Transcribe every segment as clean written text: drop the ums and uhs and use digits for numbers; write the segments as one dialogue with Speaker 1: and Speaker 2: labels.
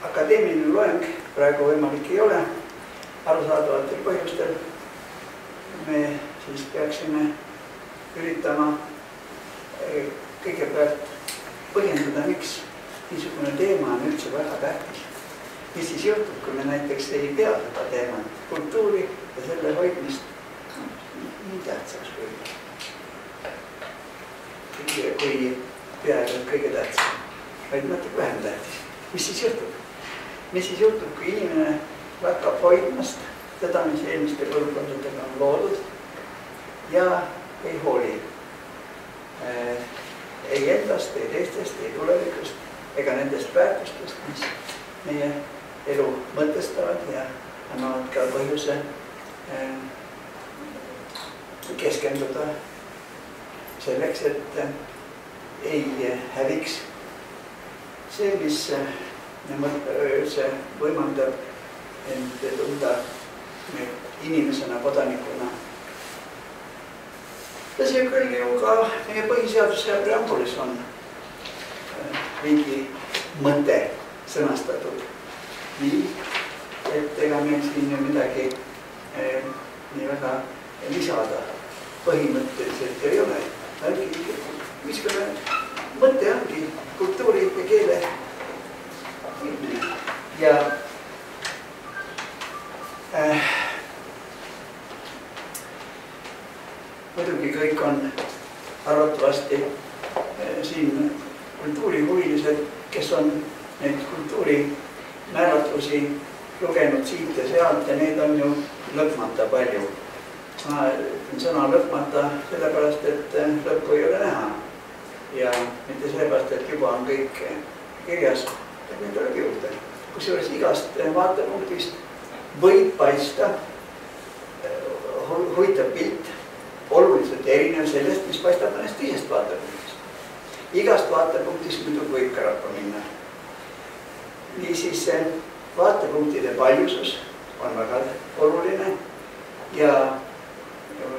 Speaker 1: akadeemiline loeng praegu võimalik ei ole, arusaadavatel põhjustel. Me siis peaksime üritama kõigepealt põhjendada, miks niisugune teema on üldse väga tähtis. Mis siis juhtub, kui me näiteks ei pea seda teemat, kultuuri ja selle hoidmist nii tähtsaks kui peaaegu kõige tähtsam, vaid natuke vähem tähtis. Mis siis juhtub? Mis siis juhtub, kui inimene hakkab hoidmast seda, mis eelmiste põlvkondadega on loodud ja ei hooli ei endast, ei teistest, ei tulevikust ega nendest väärtustest, mis meie elu mõtestavad ja annavad ka põhjuse keskenduda selleks, et ei häviks see, mis üldse võimaldab end tunda inimesena, kodanikuna. Ja see küll ju ka meie põhiseaduse preambulis on riigi mõte sõnastatud nii, et ega meil siin ju midagi nii väga lisada põhimõtteliselt ei ole. Mis mõte ongi kultuuri ja keele hoidmine. Ja muidugi kõik on arvatavasti siin kultuurihuvilised, kes on neid kultuuri määratlusi lugenud siit ja sealt ja neid on ju lõpmata palju. Ma ütlen sõna lõpmata sellepärast, et lõppu ei ole näha ja mitte sellepärast, et juba on kõik kirjas, et neid tuleb juurde. Kusjuures igast vaatepunktist võib paista huvitav pilt oluliselt erinev sellest, mis paistab mõnest teisest vaatepunktist. Igast vaatepunktist muidugi võib ka rappa minna. Niisiis vaatepunktide paljusus on väga oluline ja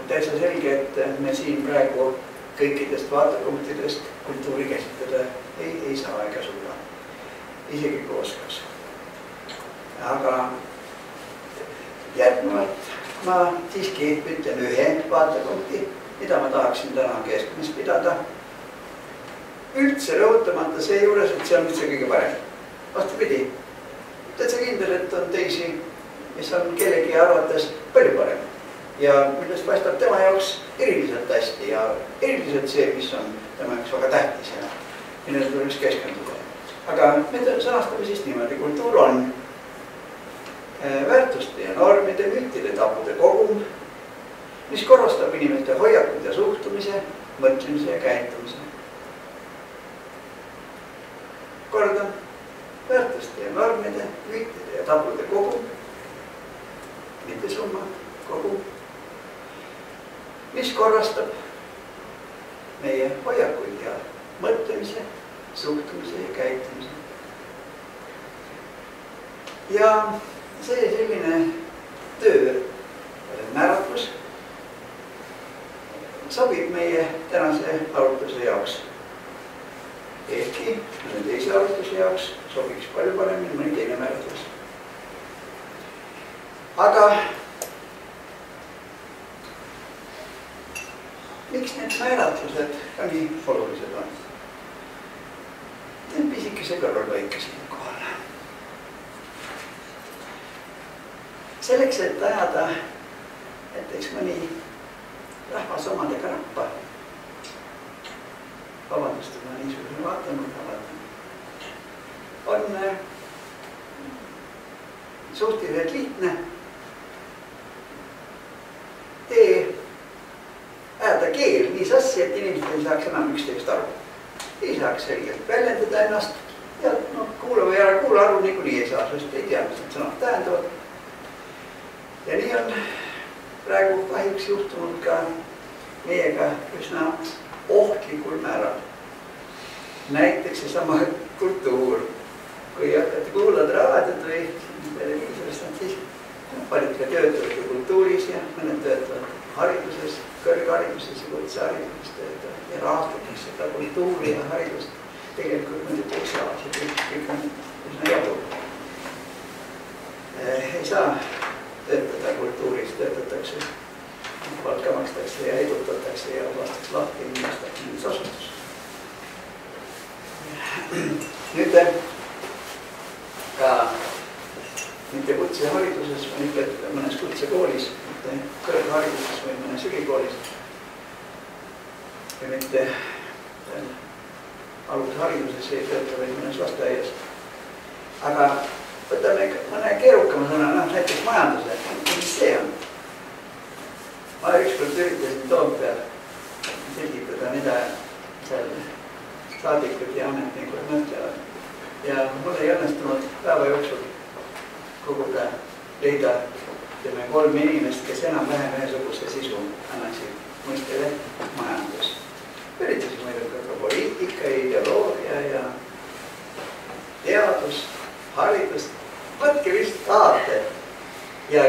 Speaker 1: täitsa selge, et me siin praegu kõikidest vaatepunktidest kultuuri käsitleda ei saa ega suuda, isegi kooskas. Aga järgnevalt ma siiski ütlen ühe vaatepunkti, mida ma tahaksin täna keskmes pidada. Üldse rõhutamata see juures, et see on üldse kõige parem. Vastupidi, täitsa kindel, et on teisi, mis on kellegi arvates palju parem. Ja millest paistab tema jaoks eriliselt hästi ja eriliselt see, mis on tema jaoks väga tähtis ja millele tuleks keskenduda. Aga me sõnastame siis niimoodi, kultuur on väärtuste ja normide, müütide, tabude kogum, mis korrastab inimeste hoiakud ja suhtumise, mõtlemise ja käitumise. Kordan, väärtuste ja normide, müütide ja tabude kogum, mitte summa, kogum, mis korrastab meie hoiakuid ja mõtlemise, suhtumise ja käitumise. Ja see selline töö määratlus sobib meie tänase arutluse jaoks. Ehkki mõne teise arutluse jaoks sobiks palju paremini mõni teine määratlus. Aga miks need määratlused ka nii olulised on? Teen pisikese kõrvalpõike siin kohal. Selleks, et ajada näiteks mõni rahvas omadega rappa, vabandust, ma niisugune vaatan, on suhteliselt lihtne tee ajada keel nii sassi, et inimesed ei saaks enam üksteist aru. Ei saaks selgelt väljendada ennast ja kuula või ära kuula aru niikuinii ei saa, sest ei tea, mis need sõnad tähendavad. Ja nii on praegu kahjuks juhtunud ka meiega üsna ohtlikul määral. Näiteks seesama kultuur. Kui hakkate kuulad raadiot või televiisorist, siis paljud ka töötavad kultuuris ja mõned töötavad hariduses, kõrghariduses ja kutsehariduses töötavad ja rahastatakse seda kultuuri ja haridust. Tegelikult muidugi ei saa, see kõik on üsna jabur. ei saa töötada kultuuris, töötatakse, palka makstakse ja edutatakse ja lastakse lahti inimestakse mingi asutus. Nüüd ka mitte kutsehariduses või mitte mõnes kutsekoolis, mitte kõrghariduses või mõnes ülikoolis või mitte alushariduses ei tööta või mõnes lasteaias. Aga võtame mõne keerukama sõna, näiteks majanduse. Mis see on? Ma ükskord üritasin Toompeal selgitada, mida seal saadikud ja ametnikud mõtlevad. Ja mul ei õnnestunud päeva jooksul koguda leida 3 inimest, kes enam-vähem ühesuguse sisu annaksid mõistele majandus. Üritasin muidugi ka poliitika, ideoloogia ja teadus, haridust. Võtke vist tahate. Ja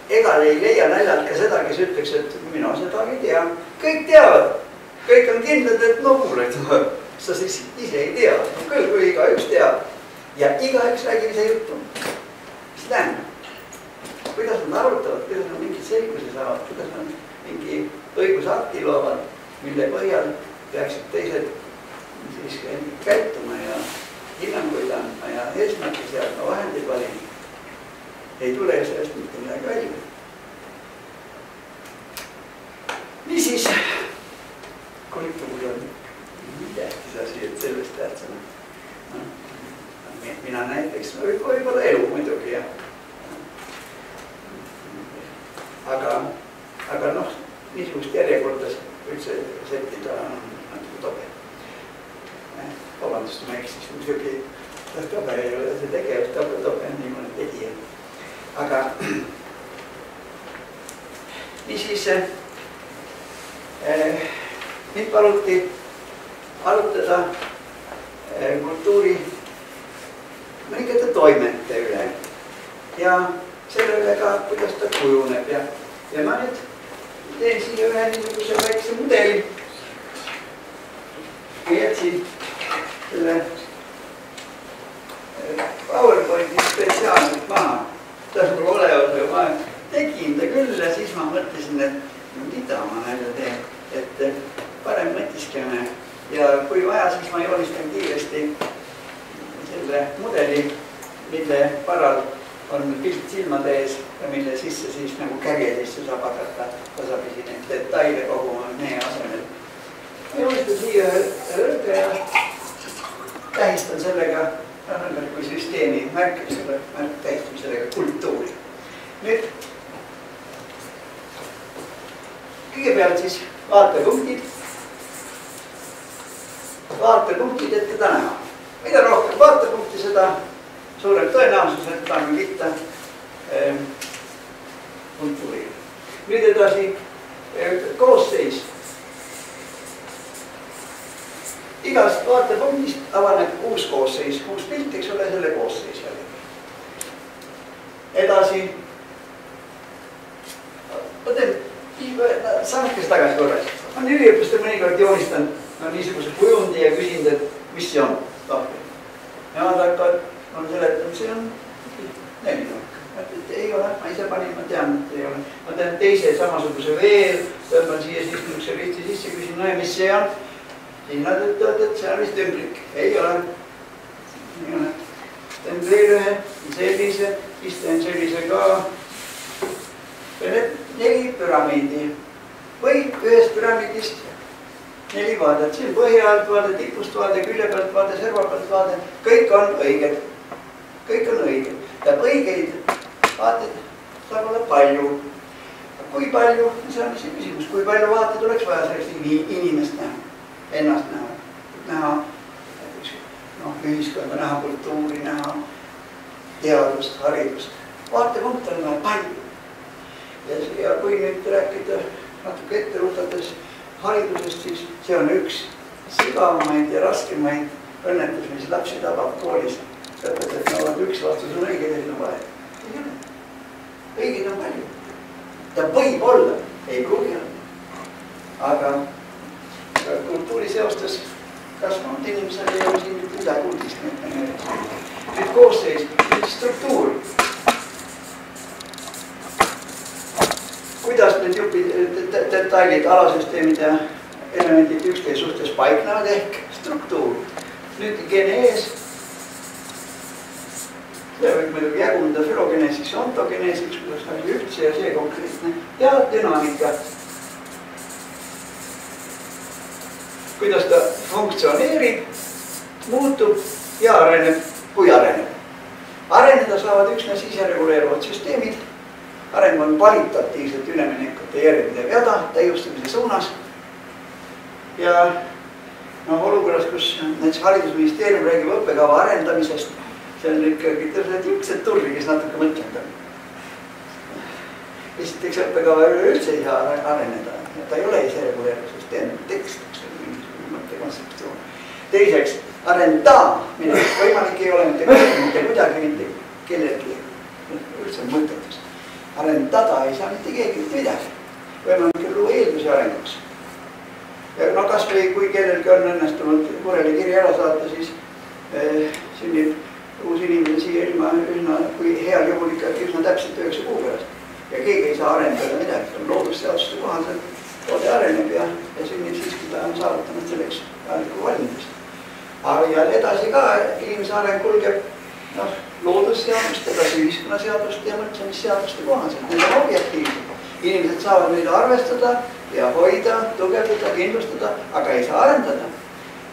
Speaker 1: ega ei leia naljalt ka seda, kes ütleks, et mina seda ei tea. Kõik teavad. Kõik on kindlad, et kuuled. Sa siis ise ei tea. Küll, kui igaüks teab. Ja igaüks räägib ise juttu. Mis tähendab? Kuidas nad arutavad, kuidas nad mingid selguse saavad, kuidas nad mingi õigusakti loovad, mille põhjal peaksid teised siis käituma ja hinnanguid andma ja eesmärki seadma, vahendid valima. Ei tule sellest mitte midagi välja. Niisiis, kultuur on nii tähtis asi, et sellest tähtsana. Mina näiteks, võib-olla elu muidugi, jah. Aga niisugust järjekordas üldse settida on natuke tobe. Vabandust, ma eksis, muidugi tobe ei ole see tegevus, tobe on nii mõne tegija. Aga niisiis mind paluti arutada kultuuri mõningate toimete üle ja selle üle ka, kuidas ta kujuneb ja ma nüüd teen siia ühe niisuguse väikse mudeli. Ma jätsin selle PowerPointi spetsiaalselt maha. Ta on mul olevad või ma tegin ta küll ja siis ma mõtlesin, et mida ma näile teen, et parem mõtiskeme ja kui vaja, siis ma joonistan kiiresti selle mudeli, mille paral on pilt silmade ees ja mille sisse siis nagu käge sisse saab hakata tasapisi neid detaile koguma meie asemel. Ma joonistan siia rõõga ja tähistan sellega kui süsteemi märk, selle märk tähistame sellega kultuuri. Nüüd kõigepealt siis vaatepunktid, et teda näha. Mida rohkem vaatepunkti, seda suurem tõenäosus, et ta on kitta kultuuri. Nüüd edasi koosseis. Igast vaatepunktist avaneb uus koosseis, uus pilt, eks ole, selle koosseis jälle. Edasi. Ma teen saamikest tagasi korras. Ma on üliõpilaste mõnikord joonistan niisuguse kujundi ja küsinud, et mis see on. Ja nad hakkavad, on seletanud, see on nelinurk. Ei ole, ma ise panin, ma tean, et ei ole. Ma teen teise samasuguse veel, tõmban siia siis niisuguse risti sisse, küsin, no ja mis see on? Siis nad ütlevad, et see on vist ümblik. Ei ole. Teen veel ühe, sellise, siis teen sellise ka. Need 4 püramiidi või ühest püramiidist 4 vaadet. See on põhja alt vaade, tipust vaade, külje pealt vaade, serva pealt vaade. Kõik on õiged. Kõik on õiged. Ja õigeid vaateid saab olla palju. Kui palju, see on see küsimus, kui palju vaateid oleks vaja selleks inimest näha, ennast näha, ühiskonda näha, kultuuri näha, teadust, haridust. Vaatepunkt on vaja palju. Ja kui nüüd rääkida natuke ette rutades haridusest, siis see on üks sügavamaid ja raskemaid õnnetus, mis lapsi tabab koolis. Õpetajad nõuavad üks vastus on õige, teil on vaja. Ei ole. Õiged on palju. Ta võib olla, ei pruugi olla. Aga kultuuri seostes kasvanud inimesel ei ole siin midagi uudist. nüüd koosseis, nüüd struktuur. Kuidas need detailid, alasüsteemid ja elemendid üksteise suhtes paiknevad ehk struktuur. Nüüd genees. See võib muidugi jagunda fülogeneesiks ja ontogeneesiks, kuidas oli ühtse ja see konkreetne. Ja dünaamika. Kuidas ta funktsioneerib, muutub ja areneb, kui areneb. Areneda saavad üksnes isereguleeruvad süsteemid. Areng on kvalitatiivselt üleminekute järjepidev jada täiustamise suunas. Ja olukorras, kus näiteks haridusministeerium räägib õppekava arendamisest, see on ikkagi tõsed turri, kes natuke mõtlend on. Esiteks õppekava üleüldse ei saa areneda. Ta ei ole isereguleeruv süsteem, tekst, mingisugune mõttekontseptsioon. Teiseks, arendamine võimalik ei ole mitte kuidagi mitte kellelgi üldse mõttetus. Arendada ei saa mitte keegi midagi. Võimalik luua eeldusi arenguks. Ja kas või kui kellelgi on õnnestunud mureli kiri ära saata, siis sünnib uus inimene siia ilma üsna, kui heal juhul ikkagi üsna täpselt 9 kuu pärast. Ja keegi ei saa arendada midagi. Loodusseaduste kohaselt toode areneb ja sünnib siis, kui ta on saavutanud selleks vajaliku valmidust. Ja edasi ka inimese areng kulgeb loodusseadust, edasi ühiskonnaseadust ja mõtlemisseaduste kohaselt. Need on objektiivsed. Inimesed saavad neid arvestada ja hoida, tugevdada, kindlustada, aga ei saa arendada.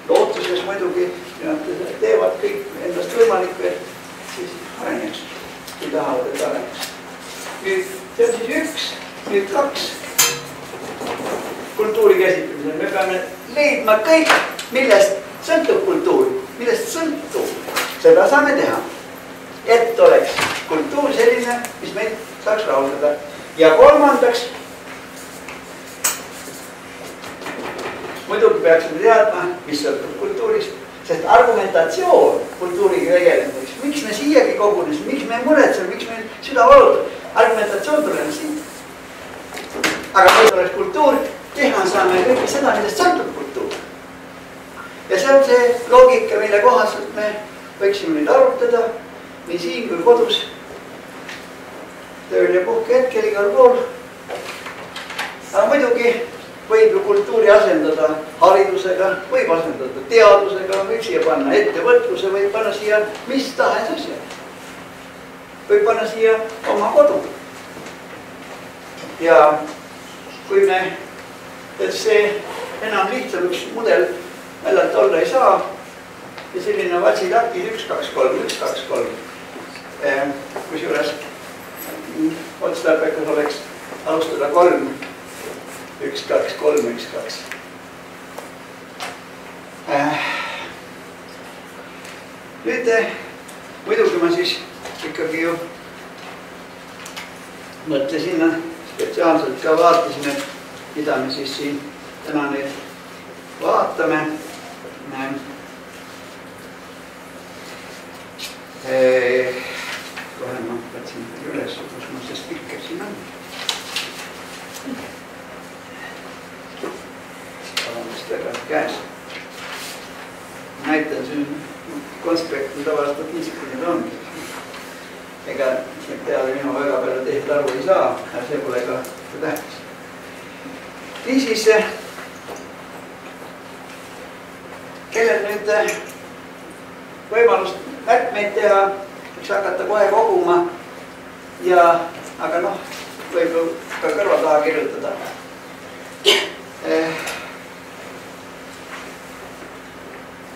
Speaker 1: Lootuses muidugi nad teevad kõik endast võimalikku, et siis areneks, kui tahavad, et areneks. Nüüd, see on siis 1, nüüd 2 kultuuri käsitlemisel. Me peame leidma kõik, millest sõltub kultuur, millest sõltub. Seda saame teha, et oleks kultuur selline, mis meid saaks rahuldada. Ja kolmandaks, muidugi peaksime teadma, mis sõltub kultuurist, sest argumentatsioon kultuuriga tegelemiseks, miks me siiagi kogunesime, miks me muretseme, miks me süda valutab, argumentatsioon tuleb siit. Aga kui oleks kultuur, teha saame kõike seda, millest sõltub kultuur. Ja see on see loogika, mille kohaselt me võiksime nüüd arutada nii siin kui kodus, tööl ja puhke hetkel igal pool. Aga muidugi võib ju kultuuri asendada haridusega, võib asendada teadusega, võib siia panna ettevõtluse, võib panna siia mis tahes asja. Võib panna siia oma kodu. Ja kui me, et see enam lihtsam üks mudel väljalt olla ei saa ja selline vatsilakis 1, 2, 3, 1, 2, 3. Kusjuures otstarbekas oleks alustada 3, 1, 2, 3, 1, 2. Nüüd muidugi ma siis ikkagi ju mõtlesin spetsiaalselt ka vaatasin, et mida me siis siin täna nüüd vaatame. Kohe ma võtsin üles, kus mul see spikker siin on. Palamast väga käes. Näitan siin konspekti tavaliselt niisugune ongi. Ega peale minu väga palju teised aru ei saa, aga see pole ka tähtis. Niisiis, kellel nüüd võimalust märkmeid teha, võiks hakata kohe koguma ja, aga võib ka kõrva taha kirjutada.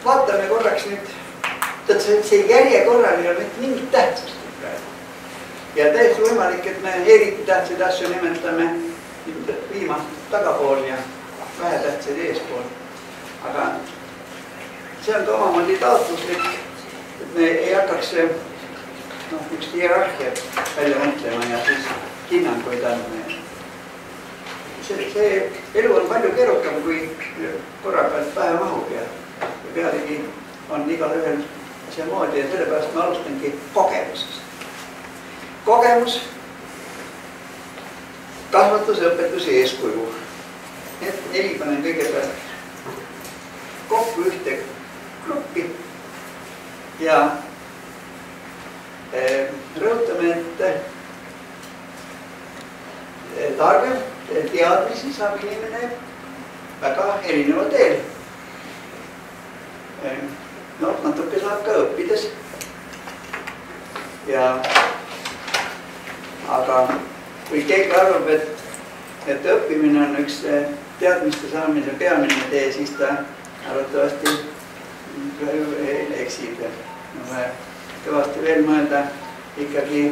Speaker 1: Vaatame korraks nüüd, see järjekorral ei ole mingit tähtsust praegu. Ja täiesti võimalik, et me eriti tähtsaid asju nimetame viimast tagapool ja vähetähtsaid eespool. Aga see on ka omamoodi taotluslik, et me ei hakkaks üks hierarhiat välja mõtlema ja siis hinnanguid andma. See elu on palju keerukam, kui korra pealt pähe mahub ja pealegi on igal ühel see moodi ja sellepärast ma alustangi kogemusest. Kogemus, kasvatus, õpetus ja eeskuju. Need 4 panen kõigepealt kokku ühte gruppi ja saab inimene väga erineva teel. No, natuke saab ka õppides. Aga kui keegi arvab, et õppimine on üks teadmiste saamise peamine tee, siis ta arvatavasti eksib. Kõvasti veel mõelda, ikkagi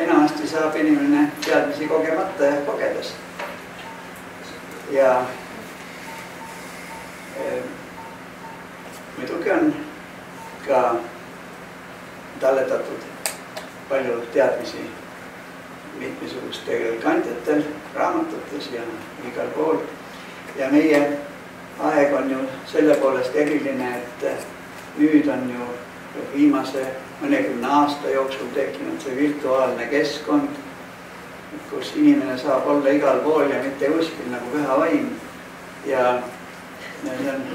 Speaker 1: enamasti saab inimene teadmisi kogemata ja kogedes. Ja muidugi on ka talletatud palju teadmisi mitmesugustel kandjatel, raamatutes ja igal pool. Ja meie aeg on ju selle poolest eriline, et nüüd on ju viimase mõnekümne aasta jooksul tekkinud see virtuaalne keskkond, kus inimene saab olla igal pool ja mitte kuskil nagu püha vaim. Ja see on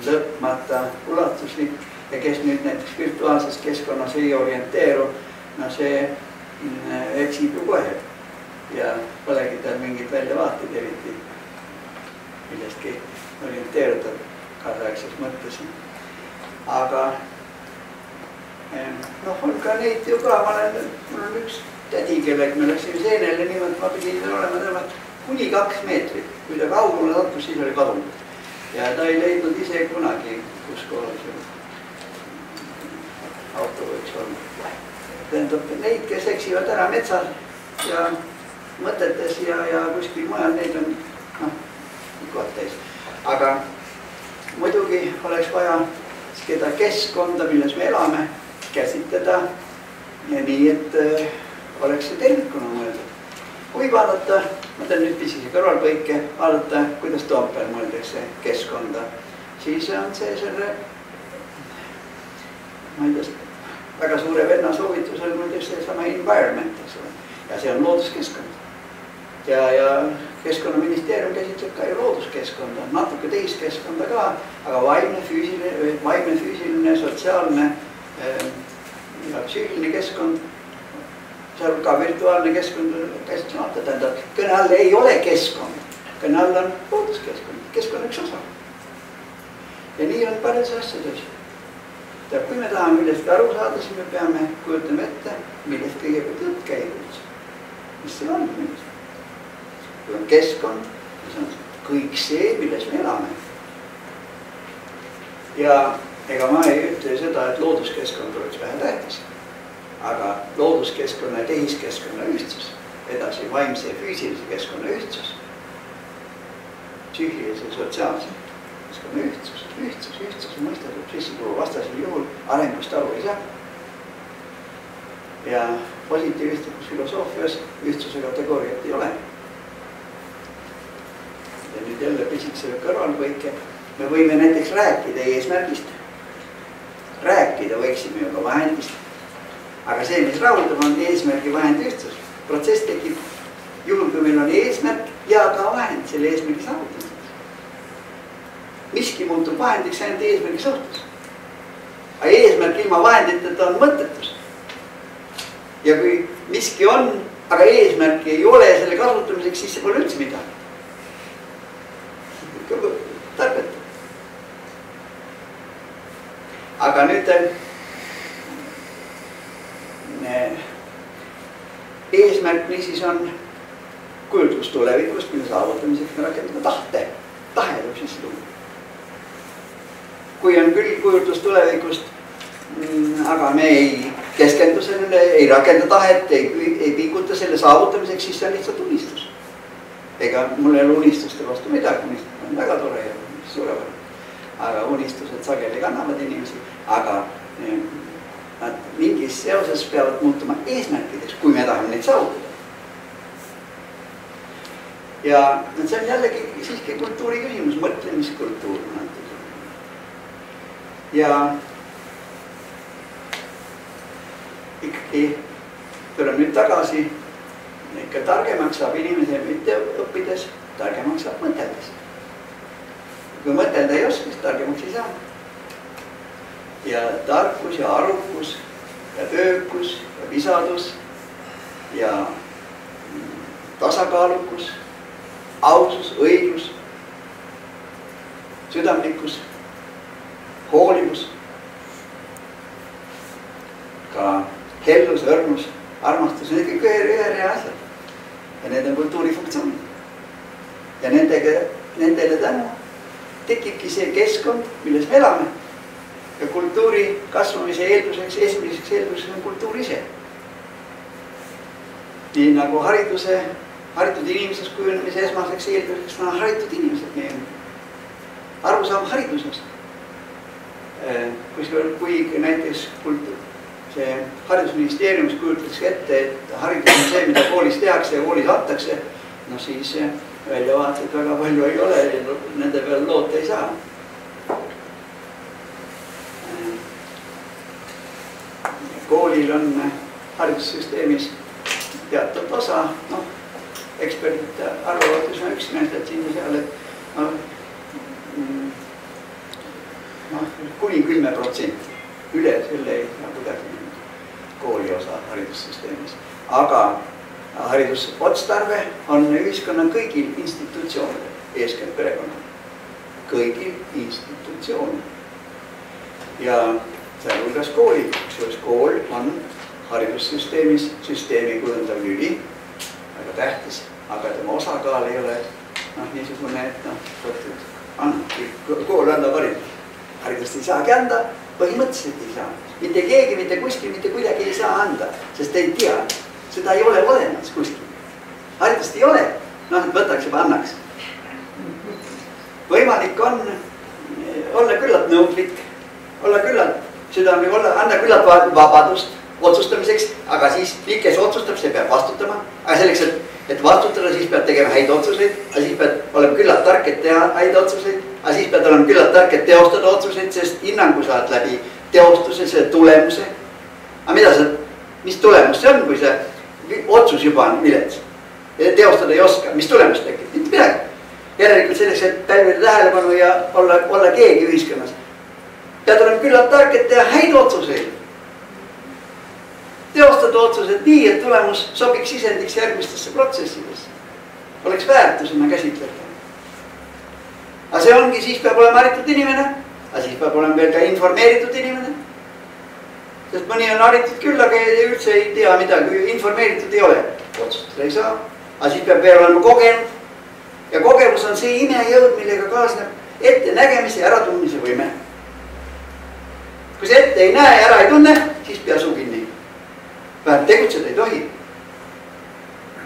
Speaker 1: lõpmata ulatuslik ja kes nüüd näiteks virtuaalses keskkonnas ei orienteeru, no see eksib ju kohe ja polegi tal mingid väljavaated eriti millestki orienteeruda kaasaegses mõttes. Aga on ka neid ju ka, mul on üks tädi, kellega me läksime seenele niimoodi, ma pidin olema temalt kuni 2 meetrit. Kui ta kaugule sattus, siis oli kadunud. Ja ta ei leidnud ise kunagi, kus kohal see auto võiks olla. Tähendab, neid, kes eksivad ära metsal ja mõtetes ja kuskil mujal, neid on kohad täis. Aga muidugi oleks vaja seda keskkonda, milles me elame, käsitleda nii, et oleks see tervikuna mõeldud. Kui vaadata, ma teen nüüd pisise kõrvalpõike, vaadata, kuidas Toompeal mõeldakse keskkonda, siis on see selle, ma ei tea, väga suure venna soovitusel mõeldakse sama environment, ja see on looduskeskkond. Ja Keskkonnaministeerium käsitleb ka ju looduskeskkonda, natuke teist keskkonda ka, aga vaimne, füüsiline, sotsiaalne ja psüühiline keskkond, seal ka virtuaalne keskkond käsitlemata, tähendab, kõne all ei ole keskkond, kõne all on looduskeskkond, keskkond üks osa. Ja nii on paljudes asjades. Kui me tahame millestki aru saada, siis me peame kujutama ette, millest kõigepealt jutt käib üldse. Mis seal on millest? Kui on keskkond, siis on kõik see, milles me elame. Ja ega ma ei ütle seda, et looduskeskkond oleks vähe tähtis, aga looduskeskkonna ja tehiskeskkonna ühtsus, edasi vaimse ja füüsilise keskkonna ühtsus, psüühilise ja sotsiaalse keskkonna ühtsus mõistatud sisse tuua, vastasel juhul arengust aru ei saa. Ja positiivistlikus filosoofias ühtsuse kategooriat ei ole. Ja nüüd jälle pisikese kõrvalpõike. Me võime näiteks rääkida eesmärgist. Rääkida võiksime ju ka vahendist. Aga see, mis rahuldab, on eesmärgi vahendi ühtsus. Protsess tekib juhul, kui meil on eesmärk ja ka vahend selle eesmärgi saavutamiseks. Miski muutub vahendiks ainult eesmärgi suhtes. Aga eesmärk ilma vahenditeta on mõttetus. Ja kui miski on, aga eesmärki ei ole selle kasutamiseks, siis see pole üldse midagi. Tarbeta. Aga nüüd eesmärk niisiis on kujutlus tulevikust, mille saavutamiseks me rakendame tahte. Tahe tuleb sisse tuua. Kui on küll kujutlus tulevikust, aga me ei keskendu sellele, ei rakenda tahet, ei pinguta selle saavutamiseks, siis see on lihtsalt unistus. Ega mul ei ole unistuste vastu midagi, unistus on väga tore ja suurepärane. Aga unistused sageli kannavad inimesi, aga nad mingis seoses peavad muutuma eesmärkideks, kui me tahame neid saavutada. Ja see on jällegi siiski kultuuri küsimus, mõtlemiskultuur. Ja ikkagi tuleb nüüd tagasi, ikka targemaks saab inimese mitte õppides, targemaks saab mõteldes. Kui mõtelda ei oska, siis targemaks ei saa. Ja tarkus ja arukus ja töökus ja visadus ja tasakaalukus ausus, õiglus, südamlikkus, hoolivus, ka hellus, õrnus, armastus, need kõik ühe rea asjad. Ja need on kultuuri funktsioonid. Ja nendele tänu tekibki see keskkond, milles me elame. Ja kultuuri kasvamise eelduseks, esimeseks eelduseks on kultuur ise. Nii nagu haritud inimeseks kujunemise esmaseks eelduseks on haritud inimesed. Meie arusaam haridusest. Kui näiteks see haridusministeeriumis kujutaks ette, et haridus on see, mida koolis tehakse ja koolis antakse, no siis väljavaated väga palju ei ole ja nende peal loota ei saa. Koolil on haridussüsteemis teatud osa, eksperdid arvavad üsna üksmeelselt siin ja seal, et kuni 10% üle selle ei saa kuidagi kooli osa haridussüsteemis. Aga haridusotstarve on ühiskonna kõigil institutsioonidel, eeskätt perekonnal. Kõigil institutsioonidel. Ja sealhulgas kooli, kusjuures kool on haridussüsteemis süsteemi kujundav lüli, väga tähtis, aga tema osakaal ei ole niisugune, et kool annab haridust. Haridust ei saagi anda, põhimõtteliselt ei saa. Mitte keegi, mitte kuskil, mitte kuidagi ei saa anda, sest ei tea. Seda ei ole olemas kuskil. Haridust ei ole, et võtaks juba annaks. Võimalik on olla küllalt nõudlik, olla küllalt südamlik, anda küllalt vabadust otsustamiseks, aga siis kes otsustab, see peab vastutama. Aga selleks, et vastutada, siis peab tegema häid otsuseid, aga siis peab olema küllalt tark, et teha häid otsuseid, aga siis peab olema küllalt tark, et teostada otsuseid, sest hinnangu saad läbi teostuse, selle tulemuse. Aga mis tulemus see on, kui see otsus juba on vilets? Teostada ei oska, mis tulemus tekib? Mitte midagi. Järelikult selleks, et pälvida tähelepanu ja olla keegi ühiskonnas. Pead olema küllalt tark, et teha häid otsuseid. Teostada otsused nii, et tulemus sobiks sisendiks järgmistesse protsessidesse. Oleks väärtusena käsitleda. Aga see ongi, siis peab olema haritud inimene, aga siis peab olema veel ka informeeritud inimene. Sest mõni on haritud küll, aga üldse ei tea midagi, informeeritud ei ole. Otsustada ei saa, aga siis peab veel olema kogenud. Ja kogemus on see imejõud, millega kaasneb ettenägemise ja äratundmise võime. Kui see ette ei näe ja ära ei tunne, siis pea suu kinni. Vähem tegutseda ei tohi.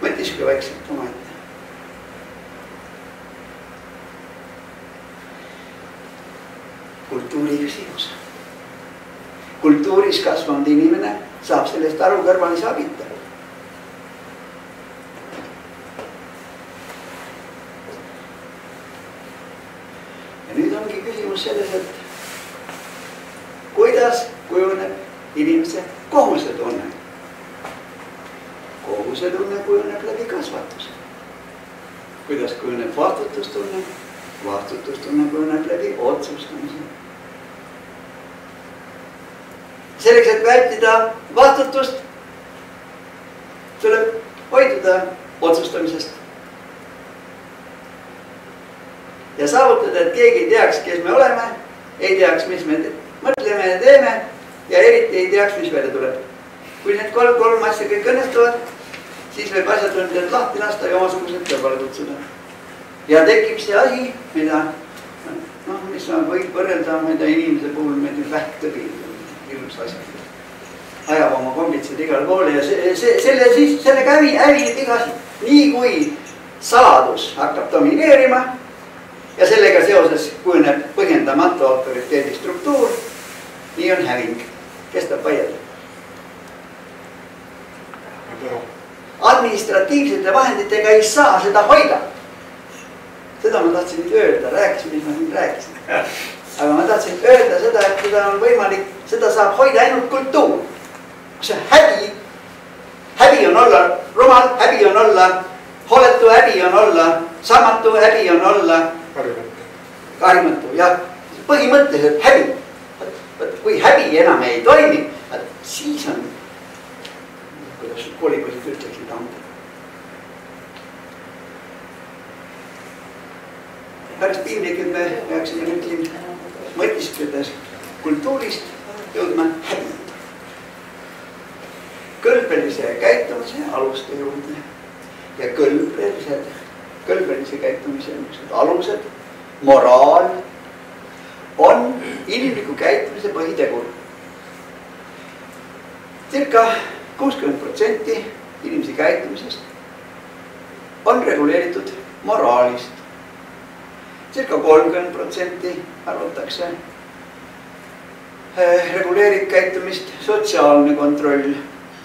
Speaker 1: Mõtiske vaikselt oma ette. Kultuuri küsimus. Kultuuris kasvanud inimene saab sellest aru kõrvalise abita. Ja nüüd ongi küsimus selles, et kuidas kujuneb inimese kohusetunne. Kohusetunne kujuneb läbi kasvatuse. Kuidas kujuneb vastutustunne? Vastutustunne kujuneb läbi otsustamise. Selleks, et vältida vastutust, tuleb hoiduda otsustamisest. Ja saavutada, et keegi ei teaks, kes me oleme, ei teaks, mis me mõtleme ja teeme ja eriti ei teaks, mis välja tuleb. Kui need kolm asja kõik õnnestuvad, siis võib asjatundjad lahti lasta ja omasugused kõrvale kutsuda. Ja tekib see asi, mis võib võrrelda inimese puhul vähktõbi, ilus asi. Ajab oma kombitsed igale poole ja sellega hävineb iga asi. Nii kui saladus hakkab domineerima ja sellega seoses kujuneb põhjendamatu autoriteedi struktuur, nii on häving. Kestab vaielda. Administratiivsete vahenditega ei saa seda hoida. Seda ma tahtsin nüüd öelda, rääkisin, mis ma siin rääkisin. Aga ma tahtsin öelda seda, et seda on võimalik, seda saab hoida ainult kultuur. Kus see häbi on olla rumal, häbi on olla hooletu, häbi on olla saamatu, häbi on olla karimatu. Ja põhimõtteliselt häbi. Kui häbi enam ei toimi, siis on, kuidas koolikusid ütleksid anda. päris piinlik, et me peaksime nüüd siin mõtiskledes kultuurist jõudma häbi. Kõlbelise käitumise aluste juurde ja kõlbelise käitumise alused, moraal on inimliku käitumise põhitegur. Circa 60% inimese käitumisest on reguleeritud moraalist. Circa 30% arvatakse reguleerib käitumist sotsiaalne kontroll.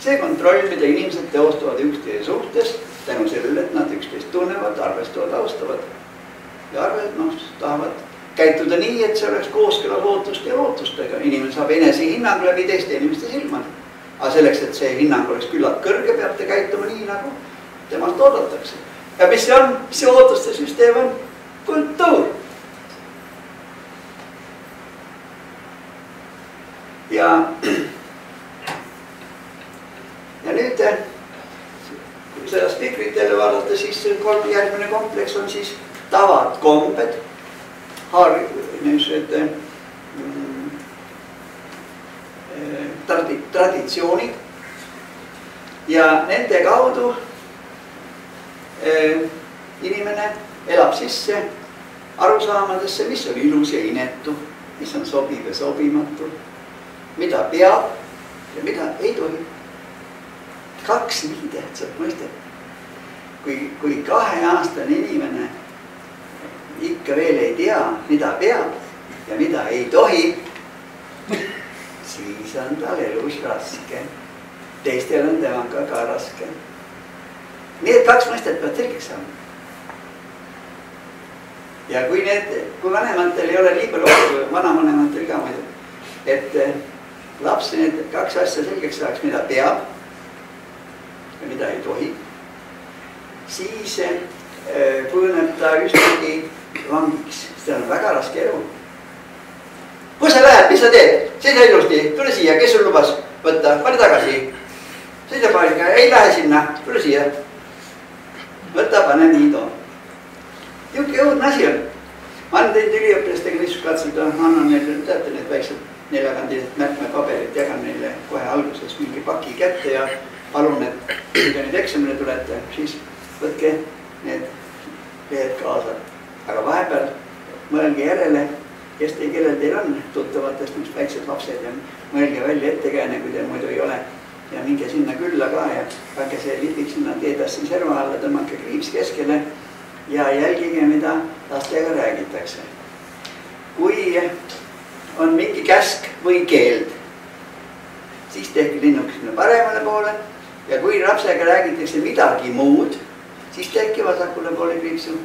Speaker 1: See kontroll, mida inimesed teostavad üksteise suhtes tänu sellele, et nad üksteist tunnevad, arvestavad, austavad ja tahavad käituda nii, et see oleks kooskõlas ootuste ja lootustega. Inimene saab enese hinnang läbi teiste inimeste silmad. Aga selleks, et see hinnang oleks küllalt kõrge, peab ta käituma nii, nagu temalt oodatakse. Ja mis see on? Mis see ootuste süsteem on? Kultuur. Ja nüüd, kui seda spikritele vaadata, siis järgmine kompleks on siis tavad, kombed, traditsioonid ja nende kaudu inimene elab sisse arusaamadesse, mis on ilus ja inetu, mis on sobiv ja sobimatu, mida peab ja mida ei tohi. Kaks nii tähtsat mõistet. Kui 2-aastane inimene ikka veel ei tea, mida peab ja mida ei tohi, siis on tal elus raske. Teistel on temaga ka raske. Need 2 mõistet peavad selgeks saama. Ja kui vanematel ei ole nii palju, vanavanematel ka muidu, et laps need 2 asja selgeks saaks, mida peab ja mida ei tohi, siis kujuneb ta üsnagi vangiks, sest on väga raske elu. Kus sa lähed, mis sa teed? Seisa ilusti, tule siia, kes sul lubas võtta, pane tagasi. Seisa paariga, ei lähe sinna, tule siia. Võta, pane nii too. Juhke õudne asi on. Ma annan teid üliõpilastega lihtsalt katsuda, annan neile, teate need väiksed 4-kandilised märkmepaberid, jagan neile kohe alguses mingi paki kätte ja palun, et kui te nüüd eksamile tulete, siis võtke need lehed kaasa. Aga vahepeal mõelge järele, kellel teil on tuttavatest üks väiksed lapsed ja mõelge välja ettekääne, kui teil muidu ei ole. Ja minge sinna külla ka ja pange see lipik sinna teedassi serva alla, tõmmake kriips keskele ja jälgige, mida lastega räägitakse. Kui on mingi käsk või keeld, siis tehke linnukes sinna paremale poole ja kui lapsega räägitakse midagi muud, siis tehke vasakule poole kriipsu.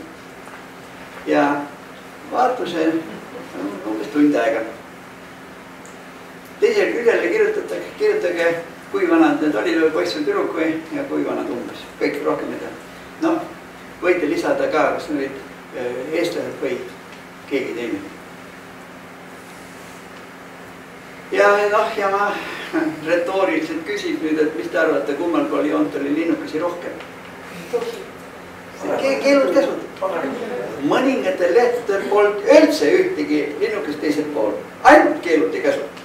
Speaker 1: Ja vaatluse umbes tund aega. Teisele küljele kirjutage, kui vanad need olid või poiss või tüdruk või ja kui vanad umbes. Kõik rohkem mida. Noh, võite lisada ka, kas need eestlased või keegi teine. Ja ma retooriliselt küsib nüüd, et mis te arvate, kummal pool joont oli linnukesi rohkem? Keelud käsud. Mõningatel lehtedel poolt üldse ühtegi linnukest teisel pool. Ainult keelud ja käsud.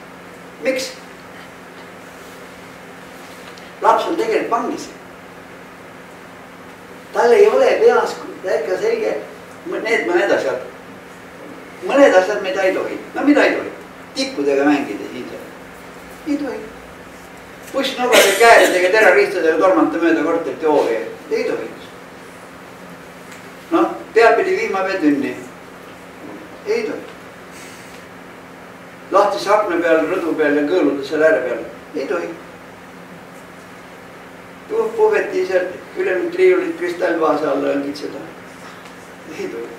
Speaker 1: Miks? Laps on tegelikult vangis. Tal ei ole peas täiega selge need mõned asjad. Mõned asjad, mida ei tohi. No mida ei tohi? Tikkudega mängida siin seal. Ei tohi. Pussnogade käeridega terroristadega tormata mööda korterit ja hoovi. Ei tohi. Noh, peapidi vihmapetünni. Ei tohi. Lahtis akna peal, rõdu peal ja kõõluda seal ääre peal. Ei tohi. Puhveti sealt ülemid riiulit kristallvaasa alla õngitseda. Ei tohi.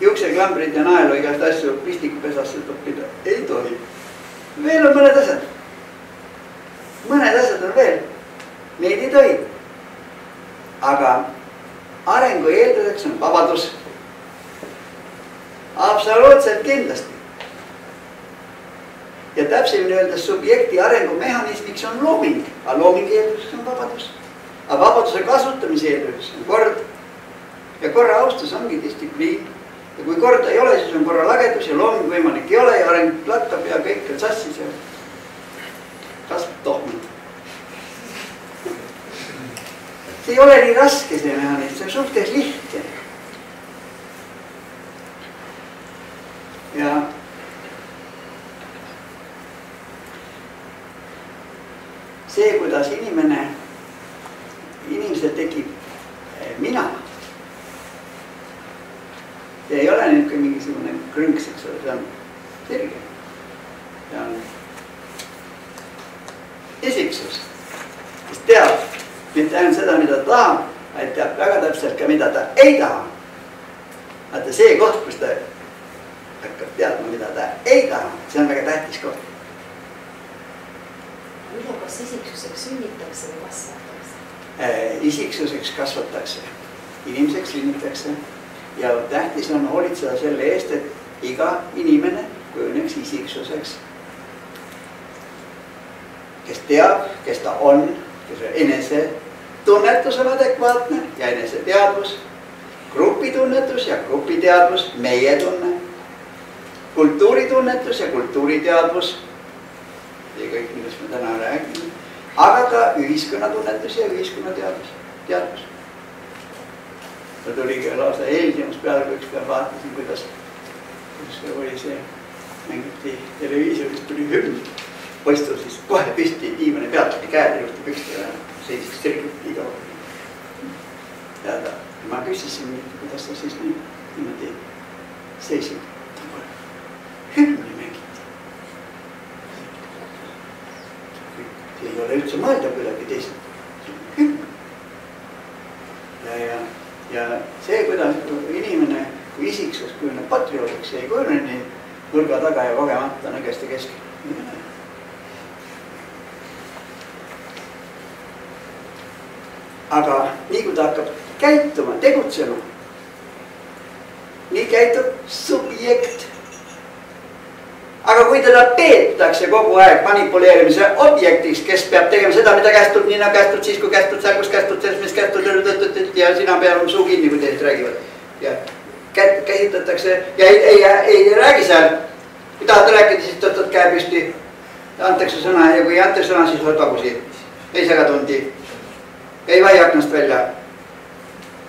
Speaker 1: Jukseklambrid ja naelu igast asju pistikupesasse toppida. Ei tohi. Veel on mõned asjad. Mõned asjad on veel. Neid ei tohi. Aga arengu eelduseks on vabadus. Absoluutselt kindlasti. Ja täpsemini öeldes subjekti arengumehhanismiks on looming. Aga loomingi eelduseks on vabadus. Aga vabaduse kasutamise eelduseks on kord. Ja korra austus ongi distsipliin. Ja kui korda ei ole, siis on korra lagedus ja looming võimalik ei ole ja areng plattab ja kõik on sassis ja kasvab tohmad. See ei ole nii raske see mehhanism, see on suhtes lihtne. Ja see, kuidas inimesel tekib mina, see ei ole nüüd mingisugune krõnks, eks ole, see on selge. See on isiksus, kes teab mitte ainult seda, mida ta tahab, vaid teab väga täpselt ka, mida ta ei taha. Vaata see koht, kus ta hakkab teadma, mida ta ei taha, see on väga tähtis koht.
Speaker 2: Mida kas isiksuseks sünnitakse või kasvatakse?
Speaker 1: Isiksuseks kasvatakse, inimeseks sünnitakse ja tähtis on hoolitseda selle eest, et iga inimene kujuneks isiksuseks, kes teab, kes ta on, kes on enesetunnetus on adekvaatne ja eneseteadvus, grupitunnetus ja grupiteadvus, meie tunne, kultuuritunnetus ja kultuuriteadvus, ja kõik, millest me täna räägime, aga ka ühiskonnatunnetus ja ühiskonnateadvus. Ta tuli ka lausa eeldimus peale, kui üks peal vaatasin, kuidas oli see, mängiti televiisorist, tuli hümn, poistul siis kohe püsti, diivani pealt oli käed ilusti püsti ja seisis sirgiti iga kord. Ja ma küsisin, kuidas ta siis niimoodi seisid. Hümni mängiti. Ei ole üldse mõelda kuidagi teised. Hümn. Ja see, kuidas inimene kui isiksus kujuneb patrioodiks, ei kujune nii nurga taga ja kogemata nõgeste keskel. Aga nii kui ta hakkab käituma, tegutsema, nii käitub subjekt. Aga kui teda peetakse kogu aeg manipuleerimise objektiks, kes peab tegema seda, mida kästud, nii nagu kästud siis, kui kästud seal, kus kästud selles, mis kästud ja sina peal on suu kinni, kui teised räägivad. Ja käsitatakse ja ei räägi seal. Kui tahate rääkida, siis tõttad käe püsti. Antakse sõna ja kui ei ante sõna, siis võt vagusi. Ei sega tundi. Ei vahi aknast välja.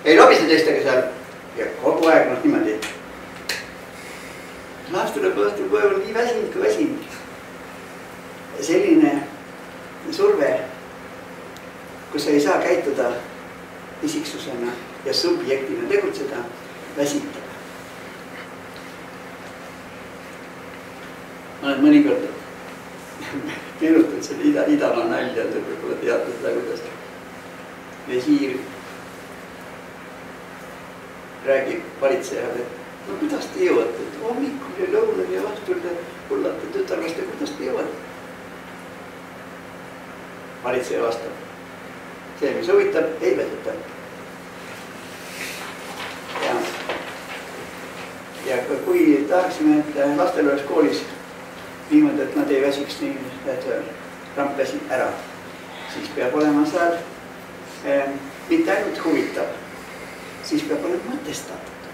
Speaker 1: Ei lobise teistega seal. Ja kogu aeg niimoodi. Laas tuleb õhtul koju nii väsinud kui väsinud. Selline surve, kus sa ei saa käituda isiksusena ja subjektina tegutseda, väsitada. Ma olen mõnikord meenutanud selle Idala nalja, võib-olla teate seda, kuidas visiir räägib valitsejale, et no kuidas te jõuate, et hommikul ja lõunal ja õhtul te kullate tütarlaste, kuidas te jõuate? Valitseja vastab, see, mis huvitab, ei väsita. Ja kui tahaksime, et lastel oleks koolis niimoodi, et nad ei väsiks nii, et ramp väsib ära, siis peab olema seal mitte ainult huvitav, siis peab olema mõtestatud.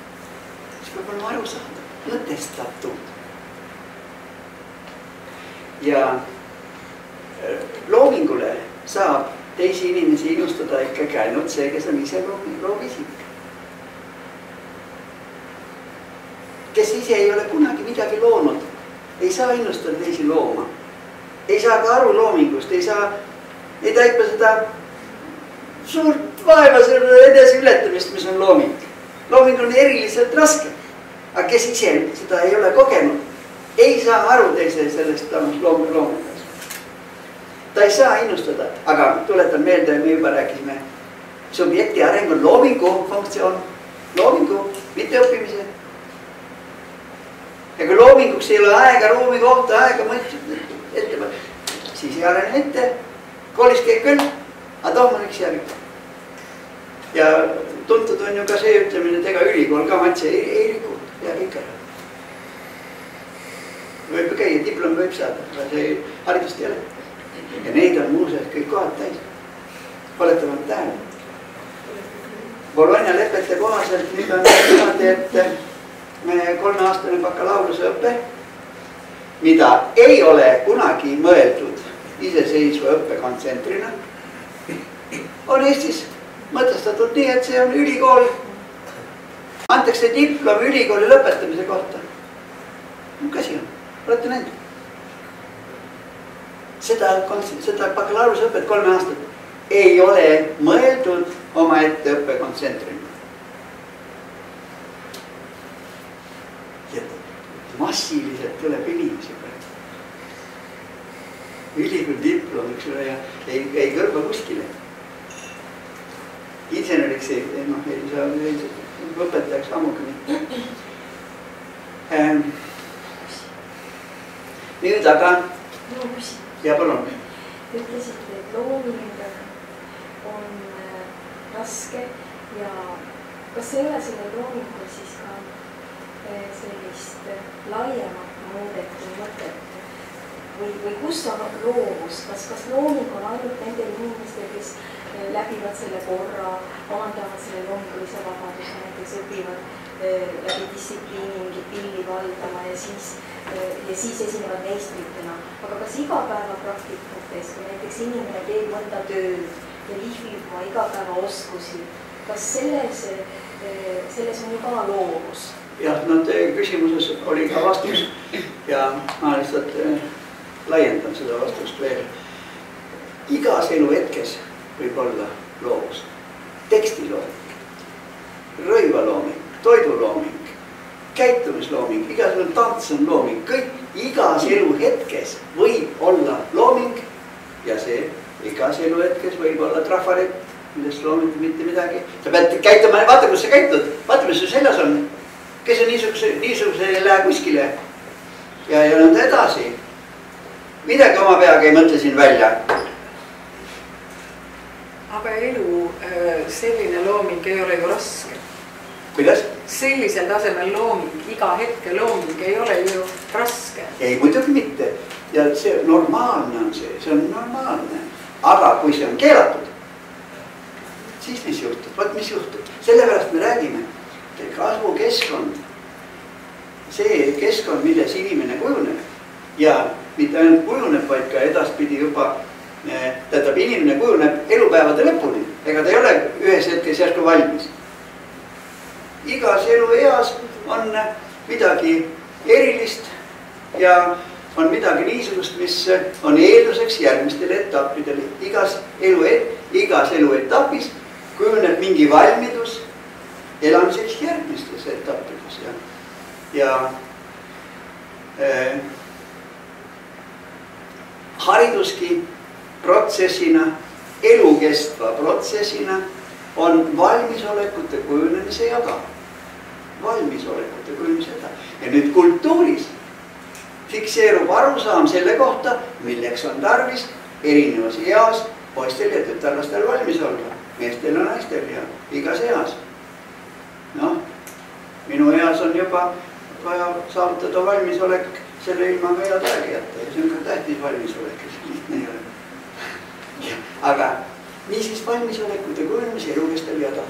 Speaker 1: Siis peab olema aru saada, mõtestatud. Ja loomingule saab teisi inimesi innustada ikkagi ainult see, kes on ise loovisik. Kes ise ei ole kunagi midagi loonud, ei saa innustada teisi looma. Ei saa ka aru loomingust, ei taipa seda suurt vaeva selle edasi ületamist, mis on looming. Looming on eriliselt raske, aga kes ise seda ei ole kogenud, ei saa aru teise sellest loomingust. Ta ei saa innustada, aga tuletan meelde, me juba rääkisime, subjekti areng on loomingu funktsioon, loomingu, mitte õppimise. Ja kui loominguks ei ole aega, ruumi kohta, aega mõtled ette, siis ei arene ette, koolis käib küll, aga tohmaniks jääb ikka. Ja tuntud on ju ka see ütlemine, et ega ülikool ka matsi ei riku, jääb ikka. Võib käia, diplom võib saada, aga see haridust ei ole. Ja neid on muuseas kõik kohad täis. Olete võnd tähele. Bologna lepete kohaselt nüüd on niimoodi, et 3-aastane bakalaureuseõpe, mida ei ole kunagi mõeldud iseseisva õppekantsentrina, on Eestis mõtestatud nii, et see on ülikool. Antakse diplom ülikooli lõpetamise kohta. Käsi on, olete näinud? Seda bakalaureuseõpet 3 aastat ei ole mõeldud oma ette õppekantsentrina. Ja massiliselt tuleb inimesi praegu. Ülikooli diplom, eks ole, ja ei kõrba kuskile. Inseneriks ei saa õpetajaks ammugi mitte. Nüüd aga... Ja palun.
Speaker 2: Te ütlesite, et looming on raske ja kas ei ole selle loomingul siis ka sellist laiemat mõõdet või mõtet? Või kus on loovus? Kas looming on ainult nendel inimestel, kes läbivad selle korra, omandavad selle loomingulise vabaduse, näiteks õpivad läbi distsipliini mingi pilli valdama ja siis esinevad meistritena. Aga kas igapäevapraktikutes, kui näiteks inimene teeb mõnda tööd ja lihvib oma igapäevaoskusi, kas selles on ju ka loovus?
Speaker 1: Jah, teie küsimuses oli ka vastus ja ma lihtsalt laiendan seda vastust veel. Igas elu hetkes võib olla loovus. Tekstilooming, rõivalooming, toidulooming, käitumislooming, igasugune tants on looming. Kõik igas elu hetkes võib olla looming ja see igas elu hetkes võib olla trafaret, millest loomiti mitte midagi. Sa pead käituma, vaata, kus sa käitud, vaata, mis su seljas on. Kes on niisuguse ei lähe kuskile ja nõnda edasi. Midagi oma peaga ei mõtle siin välja.
Speaker 3: Aga elu selline looming ei ole ju raske.
Speaker 1: Kuidas?
Speaker 3: Sellisel tasemel looming, iga hetke looming ei ole ju raske.
Speaker 1: Ei, muidugi mitte. Ja see normaalne on see on normaalne. Aga kui see on keelatud, siis mis juhtub? Vaat mis juhtub? Sellepärast me räägime, et kasvukeskkond, see keskkond, milles inimene kujuneb ja mitte ainult kujuneb, vaid ka edaspidi juba tähendab, inimene kujuneb elupäevade lõpuni, ega ta ei ole ühes hetkes järsku valmis. Igas elu eas on midagi erilist ja on midagi niisugust, mis on eelduseks järgmistele etappidele. Igas elu etapis kujuneb mingi valmidus elamiseks järgmistes etappides ja hariduski protsessina, elukestva protsessina on valmisolekute kujunemise jada. Valmisolekute kujunemise jada. Ja nüüd kultuuris fikseerub arusaam selle kohta, milleks on tarvis erinevas eas poistel ja tütarlastel valmis olla. Meestel ja naistel ja igas eas. Minu eas on juba vaja saavutada valmisolek selle ilmaga head aega jätta ja see on ka tähtis valmisolek, see lihtne ei ole. Aga niisiis valmisolekute kujunemise elukestel jada.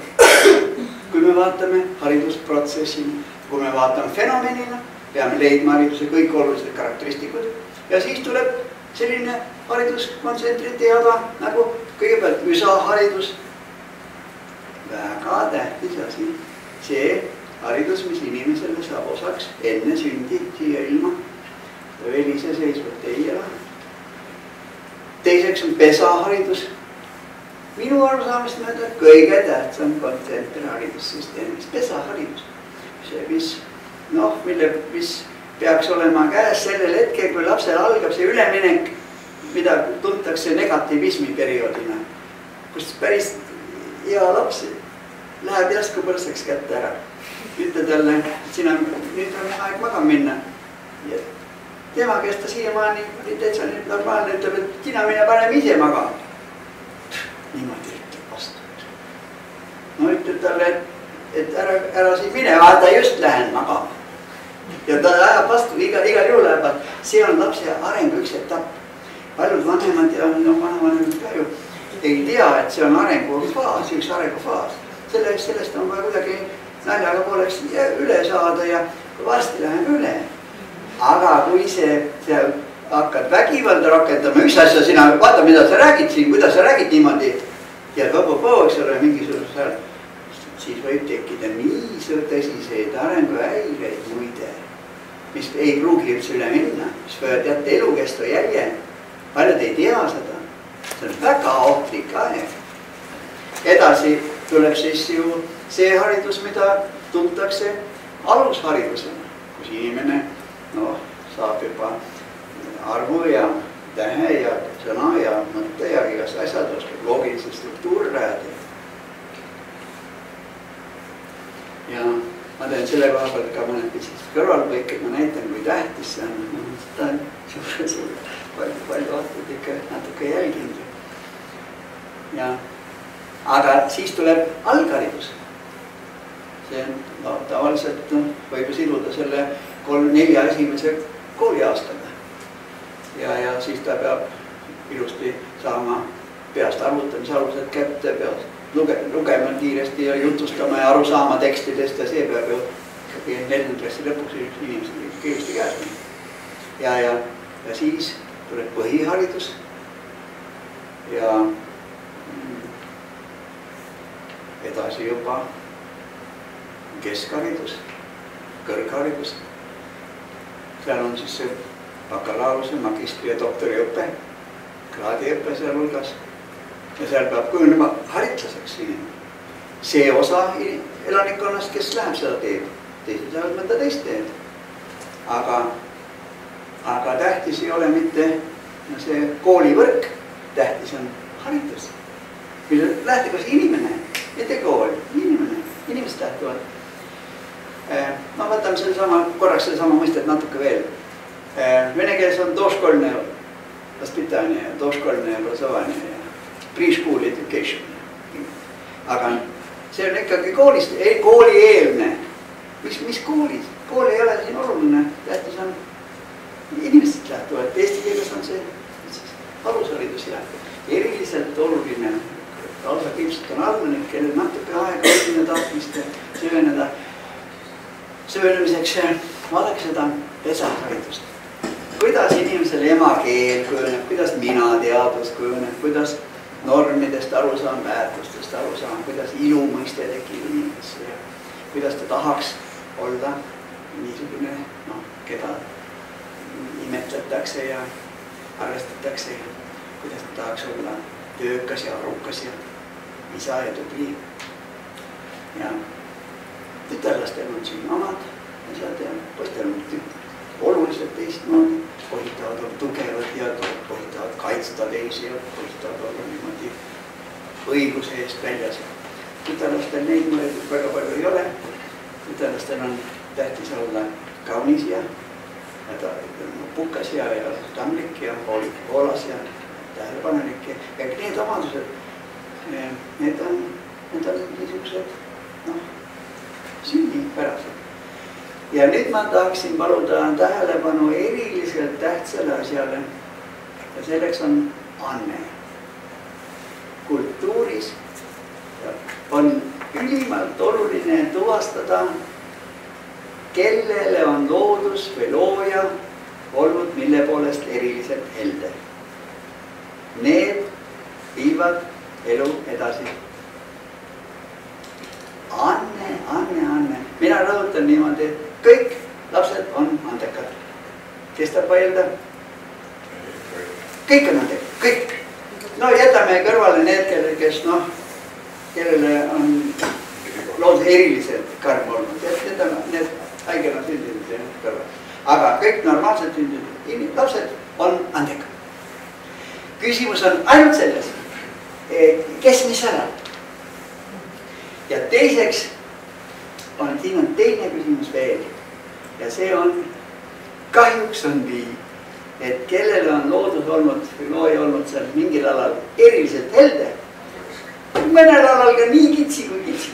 Speaker 1: Kui me vaatame haridusprotsessina, kui me vaatame fenomenina, peame leidma hariduse kõik olulised karakteristikud ja siis tuleb selline hariduskontsentrite jada nagu kõigepealt üsaharidus. Väga tähtis asi. See haridus, mis inimesele saab osaks enne sündi siia ilma, veel iseseisvalt ei ela. Teiseks on pesaharidus. Minu arusaamist mööda kõige tähtsam kontsentri haridussüsteemis pesaharidus. See, mis peaks olema käes sellel hetkel, kui lapsel algab see üleminek, mida tuntakse negatiivismi perioodina, kus päris hea laps läheb järsku põrsaks kätte ära. Ütle talle, nüüd on aeg magama minna. Tema, kes ta siiamaani oli täitsa normaalne, ütleb, et sina mine paneme ise magama. Niimoodi ütleb vastu. No ütleb talle, et ära siin mine, vaata just lähen magama. Ja ta ajab vastu, igal juhul läheb, see on lapse arengu üks etapp. Paljud vanemad ja vanavanemad ka ju ei tea, et see on arengufaas, üks arengufaas. Sellest on vaja kuidagi naljaga poleks üle saada ja varsti läheb üle. Aga kui see hakkad vägivalda rakendama, üks asja sina, vaata mida sa räägid siin, kuidas sa räägid niimoodi ja eks ole mingisugused seal, siis võib tekkida nii tõsiseid arenguhäireid muide, mis ei pruugi üldse üle minna, mis võivad jätta elukestva jälje. Paljud ei tea seda, see on väga ohtlik aeg. Edasi tuleb siis ju see haridus, mida tuntakse alusharidusena, kus inimene saab juba arvu ja tähe ja sõna ja mõtte ja igast asjad oskab loogilise struktuuri rajada. Ja ma teen selle koha pealt ka mõned pisised kõrvalpõiked, ma näitan, kui tähtis see on. Ta on palju aastaid ikka natuke jälginud. Ja, aga siis tuleb algharidus. See on tavaliselt võib siluda selle 3-4 esimese kooliaastaga. Ja siis ta peab ilusti saama peast arvutamise alused kätte, peast lugema kiiresti ja jutustama ja aru saama tekstidest ja see peab ju 4. klassi lõpuks inimesel kiiresti käes. Ja siis tuleb põhiharidus ja edasi juba keskharidus, kõrgharidus. Seal on siis see bakalaureuse, magistri ja doktoriõppe, kraadiõppe seal hulgas. Ja seal peab kujunema haritlaseks inimene. See osa elanikkonnast, kes läheb seda teed, teised lähevad mõnda teist teed. Aga tähtis ei ole mitte see koolivõrk, tähtis on haridus. Mille lähtukas inimene, mitte kool, inimene, inimesed lähtuvad. Ma võtame korraks selle sama mõistet natuke veel. Vene keeles on doškolne vaspitanje, doškolne obrazovanje ja pre-school education. Aga see on ikkagi koolieelne. Mis koolis? Kool ei ole siin oluline, tähtis on inimesed lähtuvad. Eesti keeles on see alusharidus ja eriliselt oluline. Lausa ilmselt on arvanik, kellel natuke aega oluline tahtmist söönemiseks. Vaadake seda pesaharidust. Kuidas inimesel emakeel kujuneb, kuidas minateadus kujuneb, kuidas normidest aru saan, väärtustest aru saan, kuidas ilumõiste tekib inimesse ja kuidas ta tahaks olla niisugune, keda imetletakse ja arvestatakse ja kuidas ta tahaks olla töökas ja arukas ja isa ja tubli. Ja tütarlastel on siin omad asjad ja poistel on oluliselt teistmoodi, pohitavad olla tugevad ja pohitavad kaitsta teisi ja pohitavad olla niimoodi õiguse eest väljas. Tütarlastel neid mõeldud väga palju ei ole. Tütarlastel on tähtis olla kaunis ja pukas ja tamlik ja hoolas ja tähelepanelik. Ja need omadused, need on niisugused sünnipärased. Ja nüüd ma tahaksin paluda tähelepanu eriliselt tähtsale asjale ja selleks on anne. Kultuuris on ülimalt oluline tuvastada, kellele on loodus või looja olnud mille poolest eriliselt helde. Need viivad elu edasi. Anne. Mina rõhutan niimoodi, et kõik lapsed on andekad. Kes tahab vaielda? Kõik on andekad, kõik. Jätame kõrvale need, kellele on loodus eriliselt karm olnud. Jätame need haigena sündinud kõrval. Aga kõik normaalselt sündinud lapsed on andekad. Küsimus on ainult selles, kes mis ära. Ja teiseks siin on teine küsimus veel ja see on, kahjuks on nii, et kellele on loodus olnud või looja olnud seal mingil alal eriliselt helde, mõnel alal ka nii kitsi kui kitsi.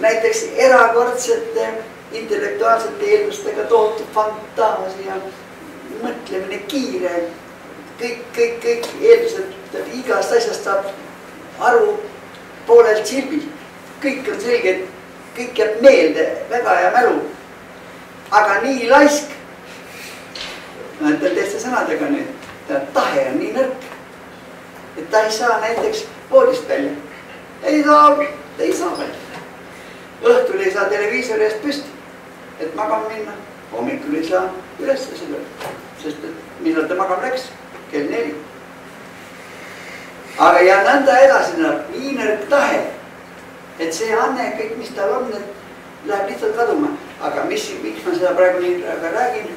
Speaker 1: Näiteks erakordsete intellektuaalsete eeldustega tohutu fantaasia, mõtlemine kiire, kõik eeldused, igast asjast saab aru poolelt silbil. kõik on selge, kõik jääb meelde, väga hea mälu. Aga nii laisk, ma ütlen teiste sõnadega nüüd, tahe on nii nõrk, et ta ei saa näiteks voodist välja. Ei saa välja. Õhtul ei saa televiisori eest püsti, et magama minna. Hommikul ei saa üles seda, sest et millal ta magama läks? Kell 4. Aga ja nõnda edasi nii nõrk tahe, et see anne, kõik mis tal on, läheb lihtsalt kaduma. Aga miks ma seda praegu nii räägin?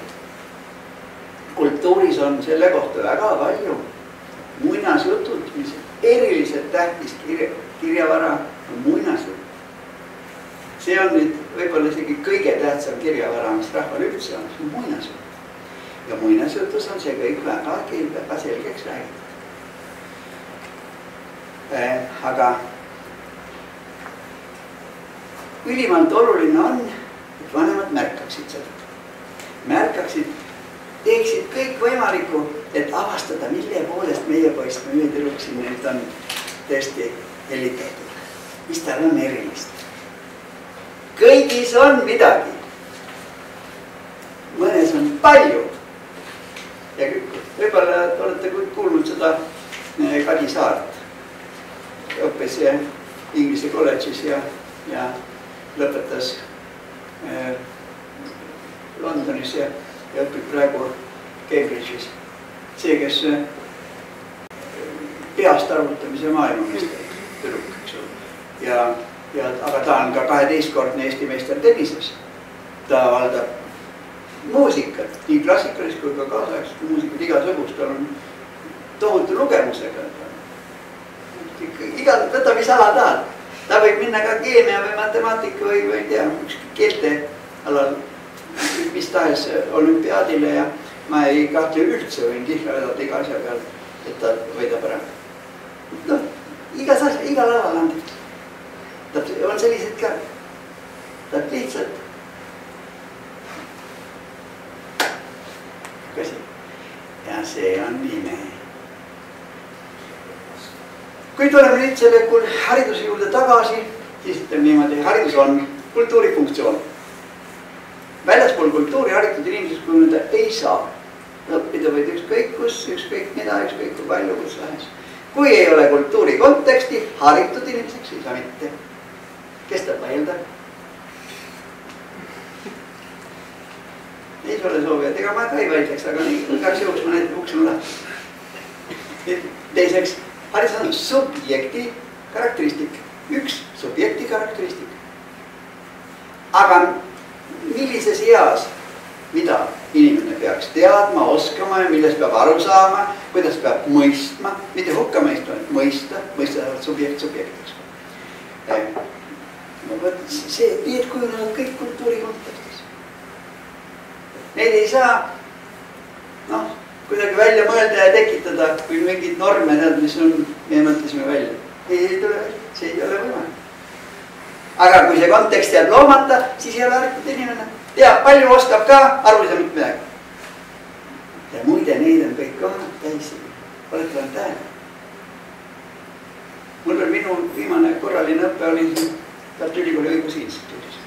Speaker 1: Kultuuris on selle kohta väga palju muinasjutud, mis eriliselt tähtis kirjavara on muinasjutt. See on nüüd võib-olla isegi kõige tähtsam kirjavara, mis rahval üldse on, see on muinasjutt. Ja muinasjutus on see kõik väga selgeks räägitud. Aga ülimalt oluline on, et vanemad märkaksid seda. Märkaksid, teeksid kõik võimalikku, et avastada, mille poolest meie poiss, meie tüdruk siin nüüd on tõesti hellitatud. Mis tal on erilist? Kõigis on midagi. Mõnes on palju. Ja võib-olla olete kuulnud seda Kadi Saart. Õppis Inglise kolledžis ja lõpetas Londonis ja õpib praegu Cambridge'is. See, kes peast arvutamise maailmameister tüdruk, eks ole. Aga ta on ka 12-kordne Eesti meister tennises. Ta valdab muusikat, nii klassikalist kui ka kaasaegset muusikat igasugust. Ta on tohutu lugemusega. Võta, mis ala tahad. Ta võib minna ka keemia või matemaatika või ei tea, ükski keelte alal mis tahes olümpiaadile ja ma ei kahtle üldse võin kihla vedada iga asja peal, et ta võidab ära. No, igal alal on. Ta on sellised ka. Ta lihtsalt käsi. Ja see on ime. Kui tuleme nüüd selle hariduse juurde tagasi, siis ütleme niimoodi, haridus on kultuurifunktsioon. Väljaspool kultuuri haritud inimesest kujuneda ei saa. Õppida võid ükskõik kus, ükskõik mida, ükskõik kui palju, kus lähes. Kui ei ole kultuuri konteksti, haritud inimeseks ei saa mitte. Kes ta vaielda? Ei ole soovijad, ega ma ka ei vaidleks, aga igaks juhuks ma need uksime lahti. Teiseks, haridus on subjekti karakteristik. Üks subjekti karakteristik. Aga millises eas, mida inimene peaks teadma, oskama ja millest peab aru saama, kuidas peab mõistma, mitte hukka mõistma, et mõista subjektiks. Need kujunevad kõik kultuuri kontekstis. Need ei saa kuidagi välja mõelda ja tekitada, kui mingid norme, mis me mõtlesime välja. Ei tule välja, see ei ole võimalik. Aga kui see kontekst jääb loomata, siis ei ole haritud inimene. Teab, palju oskab ka, aru ei saa mitte midagi. Ja muide, neid on kõik kohad täisi. Olete olnud tähele? Mul oli minu viimane korraline õppe oli Tartu Ülikooli õigusinstituudis.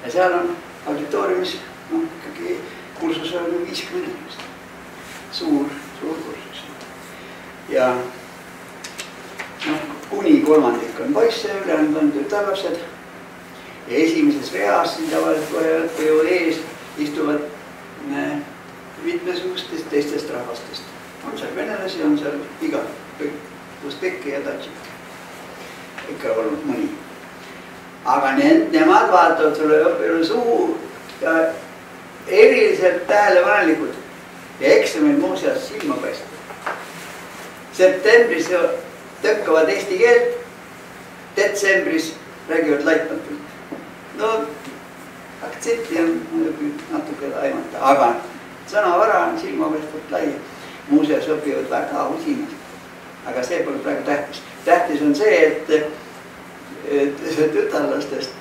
Speaker 1: Ja seal on auditooriumis, ikkagi kursus on 50 inimest. Suur kursus. Ja kuni kolmandik on poisse, ülejäänud on tütarlapsed. Ja esimeses reas siin tavaliselt kohe õppejõu ees istuvad mitmesugustest teistest rahvastest. On seal venelasi, on seal iga, Usbeki ja Tadžik. Ikka olnud mõni. Aga nemad vaatavad sulle õppejõu suhu ja eriliselt tähelepanelikud ja eksamil muuseas silma paista. Septembris tõkkavad eesti keelt, detsembris räägivad laitmatult. No, aktsenti on natuke aimata, aga sõnavara on silma paistvat lai. Muuseas õpivad väga usinast, aga see pole praegu tähtis. Tähtis on see, et tütarlastest,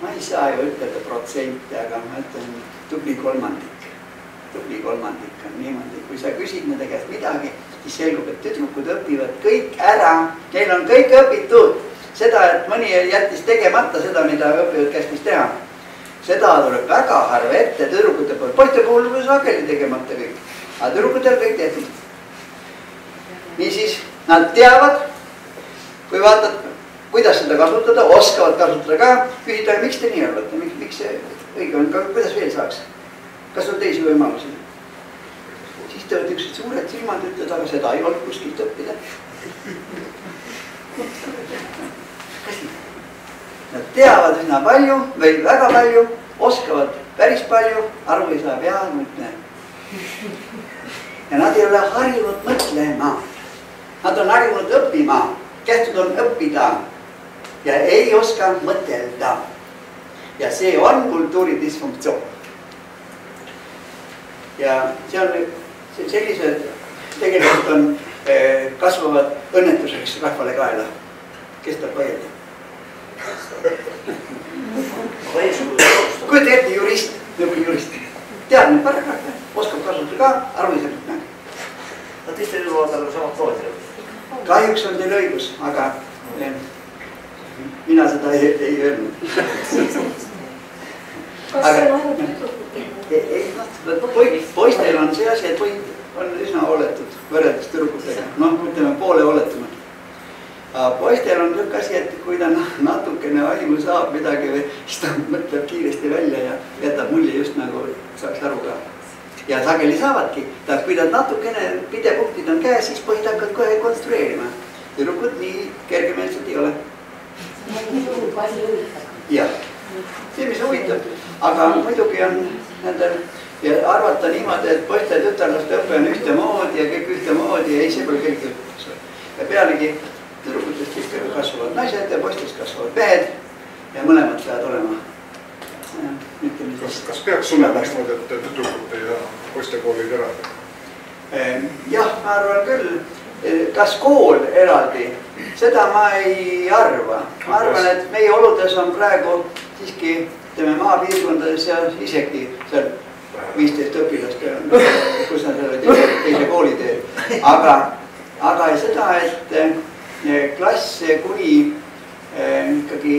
Speaker 1: ma ei saa ju ütelda protsenti, aga ma ütlen tubli kolmandik. Tubli kolmandik on niimoodi, kui sa küsid nende käest midagi, siis selgub, et tüdrukud õpivad kõik ära, neil on kõik õpitud. Seda, et mõni jättis tegemata seda, mida õppivad kästis teha. Seda tuleb väga harva ette tüdrukute pool. Poiste puhul või sageli tegemata kõik. Aga tüdrukutel kõik tehtud. Niisiis, nad teavad, kui vaatad, kuidas seda kasutada, oskavad kasutada ka. Küsida, miks te nii arvate, miks see õige on, kuidas veel saaks? Kas on teisi võimalusi? Siis teevad üksid suured silmad, ütled, aga seda ei olnud kuskilt õppida. Nad teavad üsna palju või väga palju, oskavad päris palju, aru ei saa peale mõtle. Ja nad ei ole harjunud mõtlema. Nad on harjunud õppima, kähtud on õppida ja ei oska mõtelda. Ja see on kultuuri disfunktsioon. Ja see on sellised, tegelikult on kasvavad õnnetuseks rahvale kaela. Kes tal vaielda? Kuid erdi jurist, nagu jurist. Teadnud paragrahve, oskab kasutada ka, aru ei saa midagi.
Speaker 4: No teiste eluaadal on samad lood.
Speaker 1: Kahjuks on teil õigus, aga mina seda ei öelnud.
Speaker 2: Kas see on ainult tüdrukutel?
Speaker 1: Poistel on see asi, et poiss on üsna oletud võrreldes tüdrukutega. Noh, ütleme poole oletumad. Poistel on niisugune asi, et kui ta natukene aimu saab midagi või siis ta mõtleb kiiresti välja ja jätab mulje just nagu saaks aru ka. Ja sageli saavadki. Kui ta natukene pidepunktid on käes, siis poisid hakkavad kohe konstrueerima. Tüdrukud nii kergemeelselt ei ole. Jah, see mis huvitab. Aga muidugi on nendel ja arvata niimoodi, et poiste ja tütarlaste õpe on ühtemoodi ja kõik ühtemoodi ja ei, see pole kõik jutt. Ja pealegi tüdrukutest ikka kasvavad naised ja poistest kasvavad mehed ja mõlemad peavad olema.
Speaker 5: Kas peaks olema niimoodi, et tüdrukute ja poiste koolid eraldi?
Speaker 1: Jah, ma arvan küll. Kas kool eraldi? Seda ma ei arva. Ma arvan, et meie oludes on praegu siiski maapiirkondades ja isegi seal 15 õpilast, kus nad teise kooli teed. Aga seda, et klass kuni ikkagi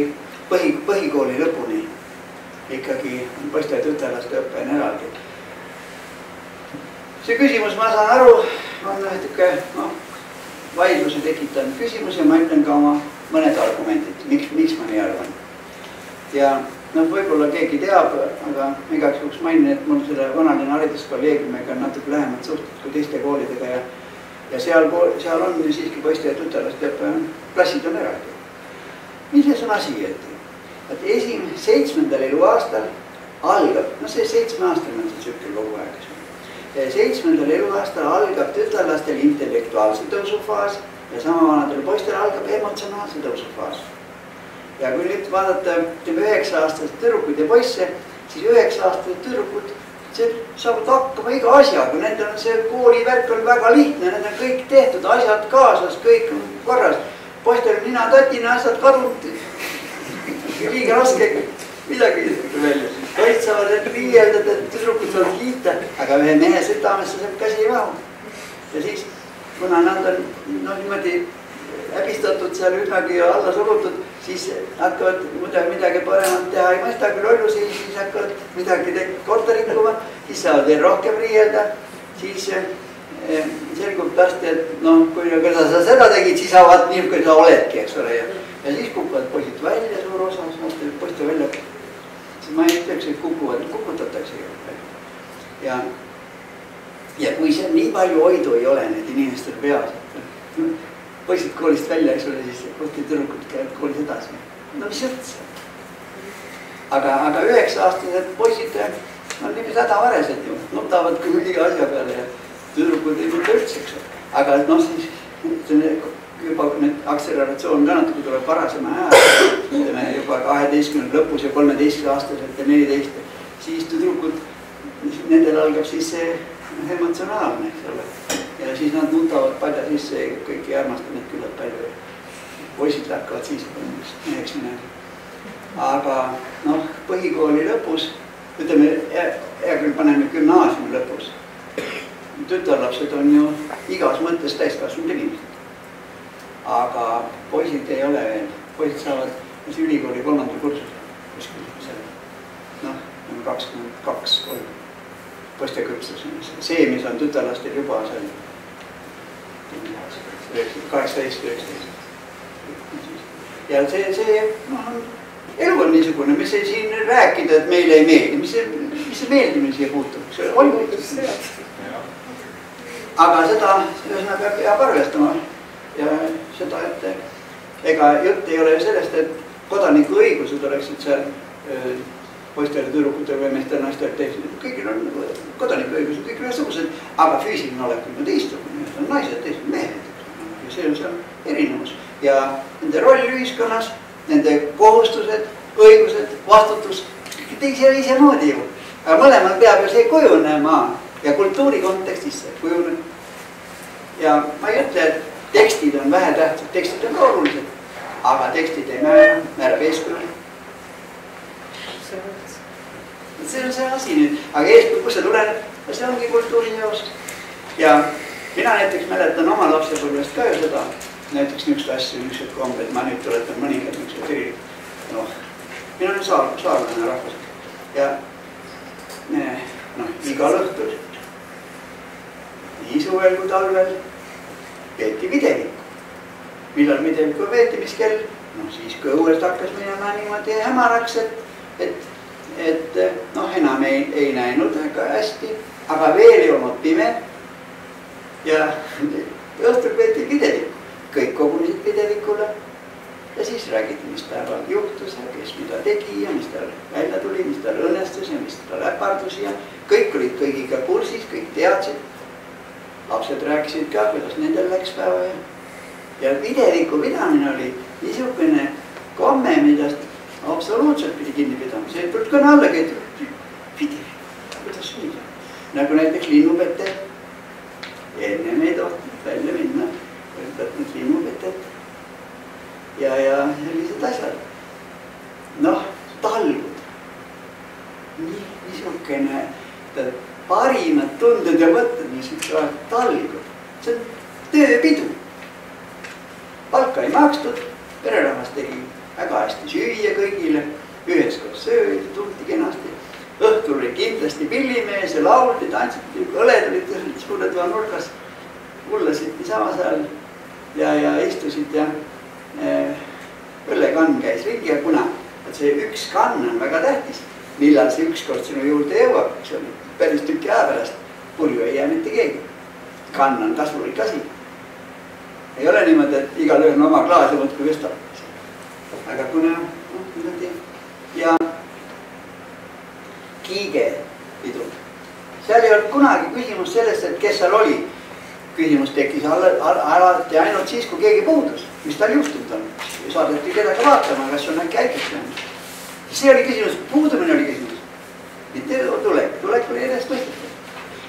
Speaker 1: põhikooli lõpuni ikkagi poiste ja tütarlaste õppe on eraldi. See küsimus, ma saan aru, on natuke vaidluse tekitanud küsimus ja ma ütlen ka oma mõned argumendid, miks ma nii arvan. Ja võib-olla keegi teab, aga igaks juhuks mainin, et mul selle vanaline hariduskolleegiumiga on natuke lähemad suhted kui teiste koolidega ja seal on siiski poiste ja tütarlaste õppe klassid on eraldi. Milles on asi, et 7. eluaastal algab, see 7-aastane on see tsükkel kogu aeg. 7. eluaastal algab tütarlastel intellektuaalse tõusufaas ja sama vanadel poistel algab emotsionaalse tõusufaas. Ja kui nüüd vaadata 9-aastased tüdrukud ja poisse, siis 9-aastased tüdrukud saavad hakkama iga asjaga, nendel on see koolivärk on väga lihtne, need on kõik tehtud, asjad kaasas, kõik on korras. Poistel on nina tatina asjad kadunud, liiga raske midagi välja. Poist saavad riieldada, et tüdrukud saavad kiita, aga ühe mehe südamesse saab käsi ei mahu. Ja siis, kuna nad on niimoodi häbistatud seal üsnagi ja alla surutud, siis hakkavad midagi paremat teha ei mõista küll ollusi, siis hakkavad midagi korda rikkuma, siis saavad veel rohkem riielda, siis selgub pärast, et kui sa seda tegid, siis saavad nii, kui sa oledki, eks ole. Ja siis kukuvad poisid välja suur osa, poiste välja, siis ma ei ütleks, et kukuvad, kukutatakse. Ja kui see nii palju hoidu ei ole need inimestel peas, poisid koolist välja, eks ole, siis kohti tüdrukud käivad koolis edasi. No mis üldse? Aga 9-aastased poisid on niimoodi hädavaresed ju, nutavad küll iga asja peale ja tüdrukud ei mõtle üldse, eks ole. Aga siis juba nüüd akseleratsioon ka natuke tuleb varasema ajal, juba 12 lõpus ja 13-aastaselt ja 14, siis tüdrukud, nendel algab siis see emotsionaalne, eks ole. Ja siis nad nutavad padja sisse ja kõik ei armasta neid küllalt palju. Poisid hakkavad siis meheks minema. Aga põhikooli lõpus, ütleme, hea küll paneme gümnaasiumi lõpus. Tütarlapsed on ju igas mõttes täiskasvanud inimesed. Aga poisid ei ole veel, poisid saavad ülikooli 3. kursusel kuskil seal, noh, 22-3 poistekõpstus. See, mis on tütarlastel juba seal 18-19. Ja see elu on niisugune, mis ei siin rääkida, et meile ei meeldi, mis see meeldimine siia puutub, see on aga seda peab arvestama ja seda, et ega jutt ei ole sellest, et kodaniku õigused oleksid seal poistel, tüdrukutel või meestel, naistel teised. Kõigil on kodaniku õigused, kõik ühesugused, aga füüsiline olek on teistsugune, on naised, teised mehed. Ja see on seal erinevus. Ja nende roll ühiskonnas, nende kohustused, õigused, vastutus, teise moodi ju. Aga mõlemal peab ju see kujunema ja kultuuri kontekstis see kujuneb. Ja ma ei ütle, et tekstid on vähetähtsad, tekstid on olulised, aga tekstid ei määrab eeskuju. See on see asi nüüd, aga eeskuju, kus see tuleneb, see ongi kultuuriseos. Ja mina näiteks mäletan oma lapsepõlvest ka ju seda, näiteks niisugust asju, niisugused kombed, ma nüüd tuletan mõningad niisugused eri, noh, mina olen saarlane rahvas ja igal õhtul, nii suvel kui talvel, peeti videvikku. Millal videvikku peeti, mis kell? No siis, kui õuest hakkas minema niimoodi hämaraks, et enam ei näinud väga hästi, aga veel ei olnud pime. Ja õhtul peeti videvikku. Kõik kogunesid videvikule ja siis räägiti, mis päeval juhtus ja kes mida tegi ja mis tal välja tuli, mis tal õnnestus ja mis tal äpardus ja kõik olid kõigiga kursis, kõik teadsid. Lapsed rääkisid ka, kuidas nendel läks päeva ja videviku pidamine oli niisugune komme, millest absoluutselt pidi kinni pidama. See tuld kõne allagi, et videvikku, kuidas nii? Nagu näiteks linnupete, enne ei tohtinud välja minna, võtnud linnupetet ja sellised asjad. Noh, talgud. Niisugune parimad tunded ja mõtted, mis talgud. See on tööpidu. Palka ei makstud, pererahvas tegi väga hästi süüa kõigile, üheskoos söödi, tuldi kenasti. Õhtul oli kindlasti pillimees ja lauldi, tantsiti, õled olid suure toa nurgas, kullasid niisama seal ja istusid ja õllekann käis ringi ja kuna see üks kann on väga tähtis, millal see ükskord sinu juurde jõuab, see on päris tükki aja pärast, purju ei jää mitte keegi. Kann on kasulik asi. Ei ole niimoodi, et igal ühel on oma klaas ja võtku vestab. Aga kuna, ja kiige pidu. Seal ei olnud kunagi küsimus sellest, et kes seal oli. Küsimus tekkis alati ainult siis, kui keegi puudus, mis tal juhtunud on. Saadeti kedagi vaatama, kas on äkki äikest läinud. See oli küsimus, puudumine oli küsimus. Mitte tulek oli edest mõistetav.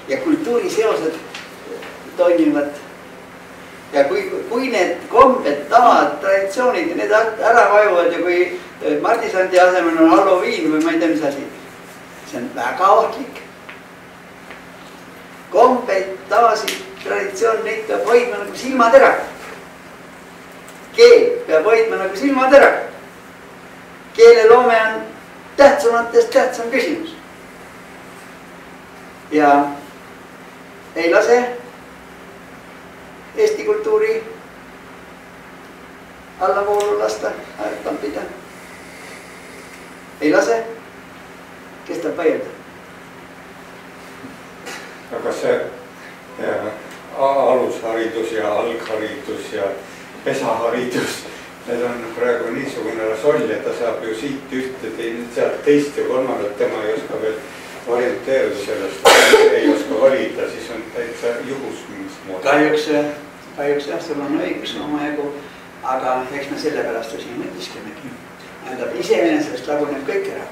Speaker 1: Ja kultuuriseosed toimivad. Ja kui need kombed, tavad, traditsioonid ja need ära vajuvad ja kui Mardisandi asemel on Halloween või ma ei tea mis asi, see on väga ohtlik. Kombeid, tavasid, traditsioon, neid peab hoidma nagu silmatera. Keel peab hoidma nagu silmatera. Keeleloome on tähtsamatest tähtsam küsimus. Ja ei lase Eesti kultuuri allavoolu lasta, tampida. Ei lase, kes tahab vaielda?
Speaker 6: Aga see alusharidus ja algharidus ja pesaharidus, need on praegu niisugune roll, et ta saab ju siit ühte, sealt teist ja kolmandat, tema ei oska veel orienteeruda sellest, ei oska valida, siis on täitsa juhus mingist moodi.
Speaker 1: Kahjuks jah, sul on õigus omajagu, aga eks me sellepärast ju siin mõtisklemegi. Isemine sellest laguneb kõik ära.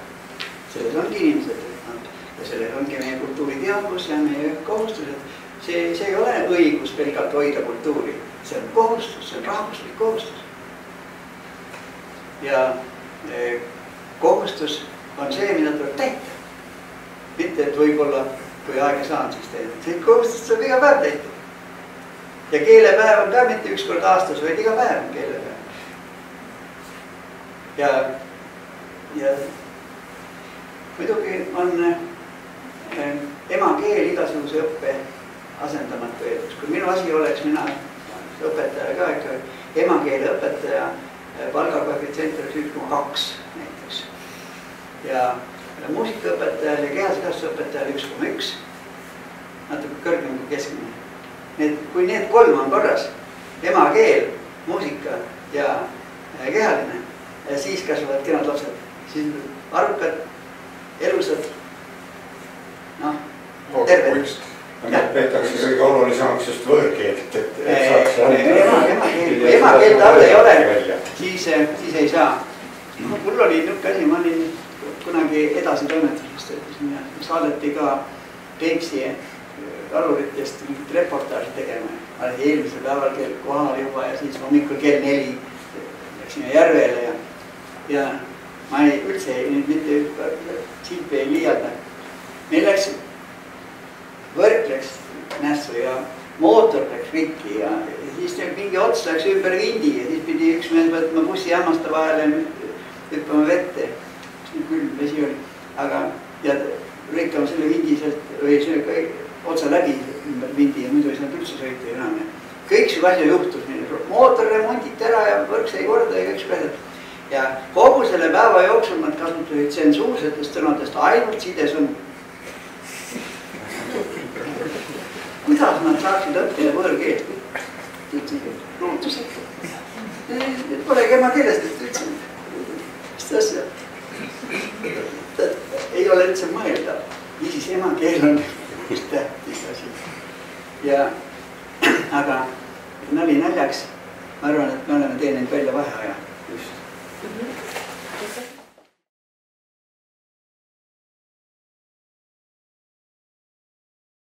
Speaker 1: Selles ongi inimesed ja selles ongi meie kultuuriteadvus ja meie kohustused. See ei ole õigus pelgalt hoida kultuuri, see on kohustus, see on rahvuslik kohustus. Ja kohustus on see, mida tuleb täita. Mitte, et võib-olla, kui aega saan, siis teida. See kohustus saab iga päev täita. ja keelepäev on ka mitte üks kord aastas, vaid iga päev on keelepäev. Ja muidugi on emakeel igasuguse õppe asendamatu eeldus. Kui minu asi oleks, mina õpetaja ka ikka, emakeele õpetaja palgakoefitsient oleks 1,2 näiteks. Ja muusikaõpetajal ja kehase kasvuse õpetajal 1,1, natuke kõrgem kui keskmine. Kui need kolm on korras, emakeel, muusika ja kehaline, siis kasvavad kenad lapsed. Siis arvukad, elusad, terved.
Speaker 6: Peetakse kõige olulisemaks just võõrkeelt, et saaks
Speaker 1: emakeel tal ei ole, siis ei saa. Mul oli niuke asi, ma olin kunagi edasi toimetusest, saadeti ka Peipsi kaluritest reportaaži tegema. Ma olin eelmisel päeval kell kohal juba ja siis hommikul kell 4 läksime järvele ja ma üldse mitte silpi ei liialda. Meil läks võrk läks nässu ja mootor läks rikki ja siis mingi ots läks ümber vindi ja siis pidi üks mees võtma bussi hammaste vahele ja hüppama vette. Külm vesi oli, aga ja rikkama selle vindi sealt või otsa läbi ümber vindi ja muidu ei saanud üldse sõita enam. Kõik see asja juhtus, mootor remonditi ära ja võrk sai korda ja kõik asjad. Ja kogu selle päeva jooksul nad kasutasid tsensuursetest sõnadest ainult sidesõnu. Kuidas nad saaksid õppida võõrkeelt? Lootused. Polegi emakeelest, et üldse. Mis asja? Ei ole üldse mõelda. Niisiis emakeel on üks tähtis asi. Aga nali naljaks, ma arvan, et me oleme teeninud välja vaheaja. Just.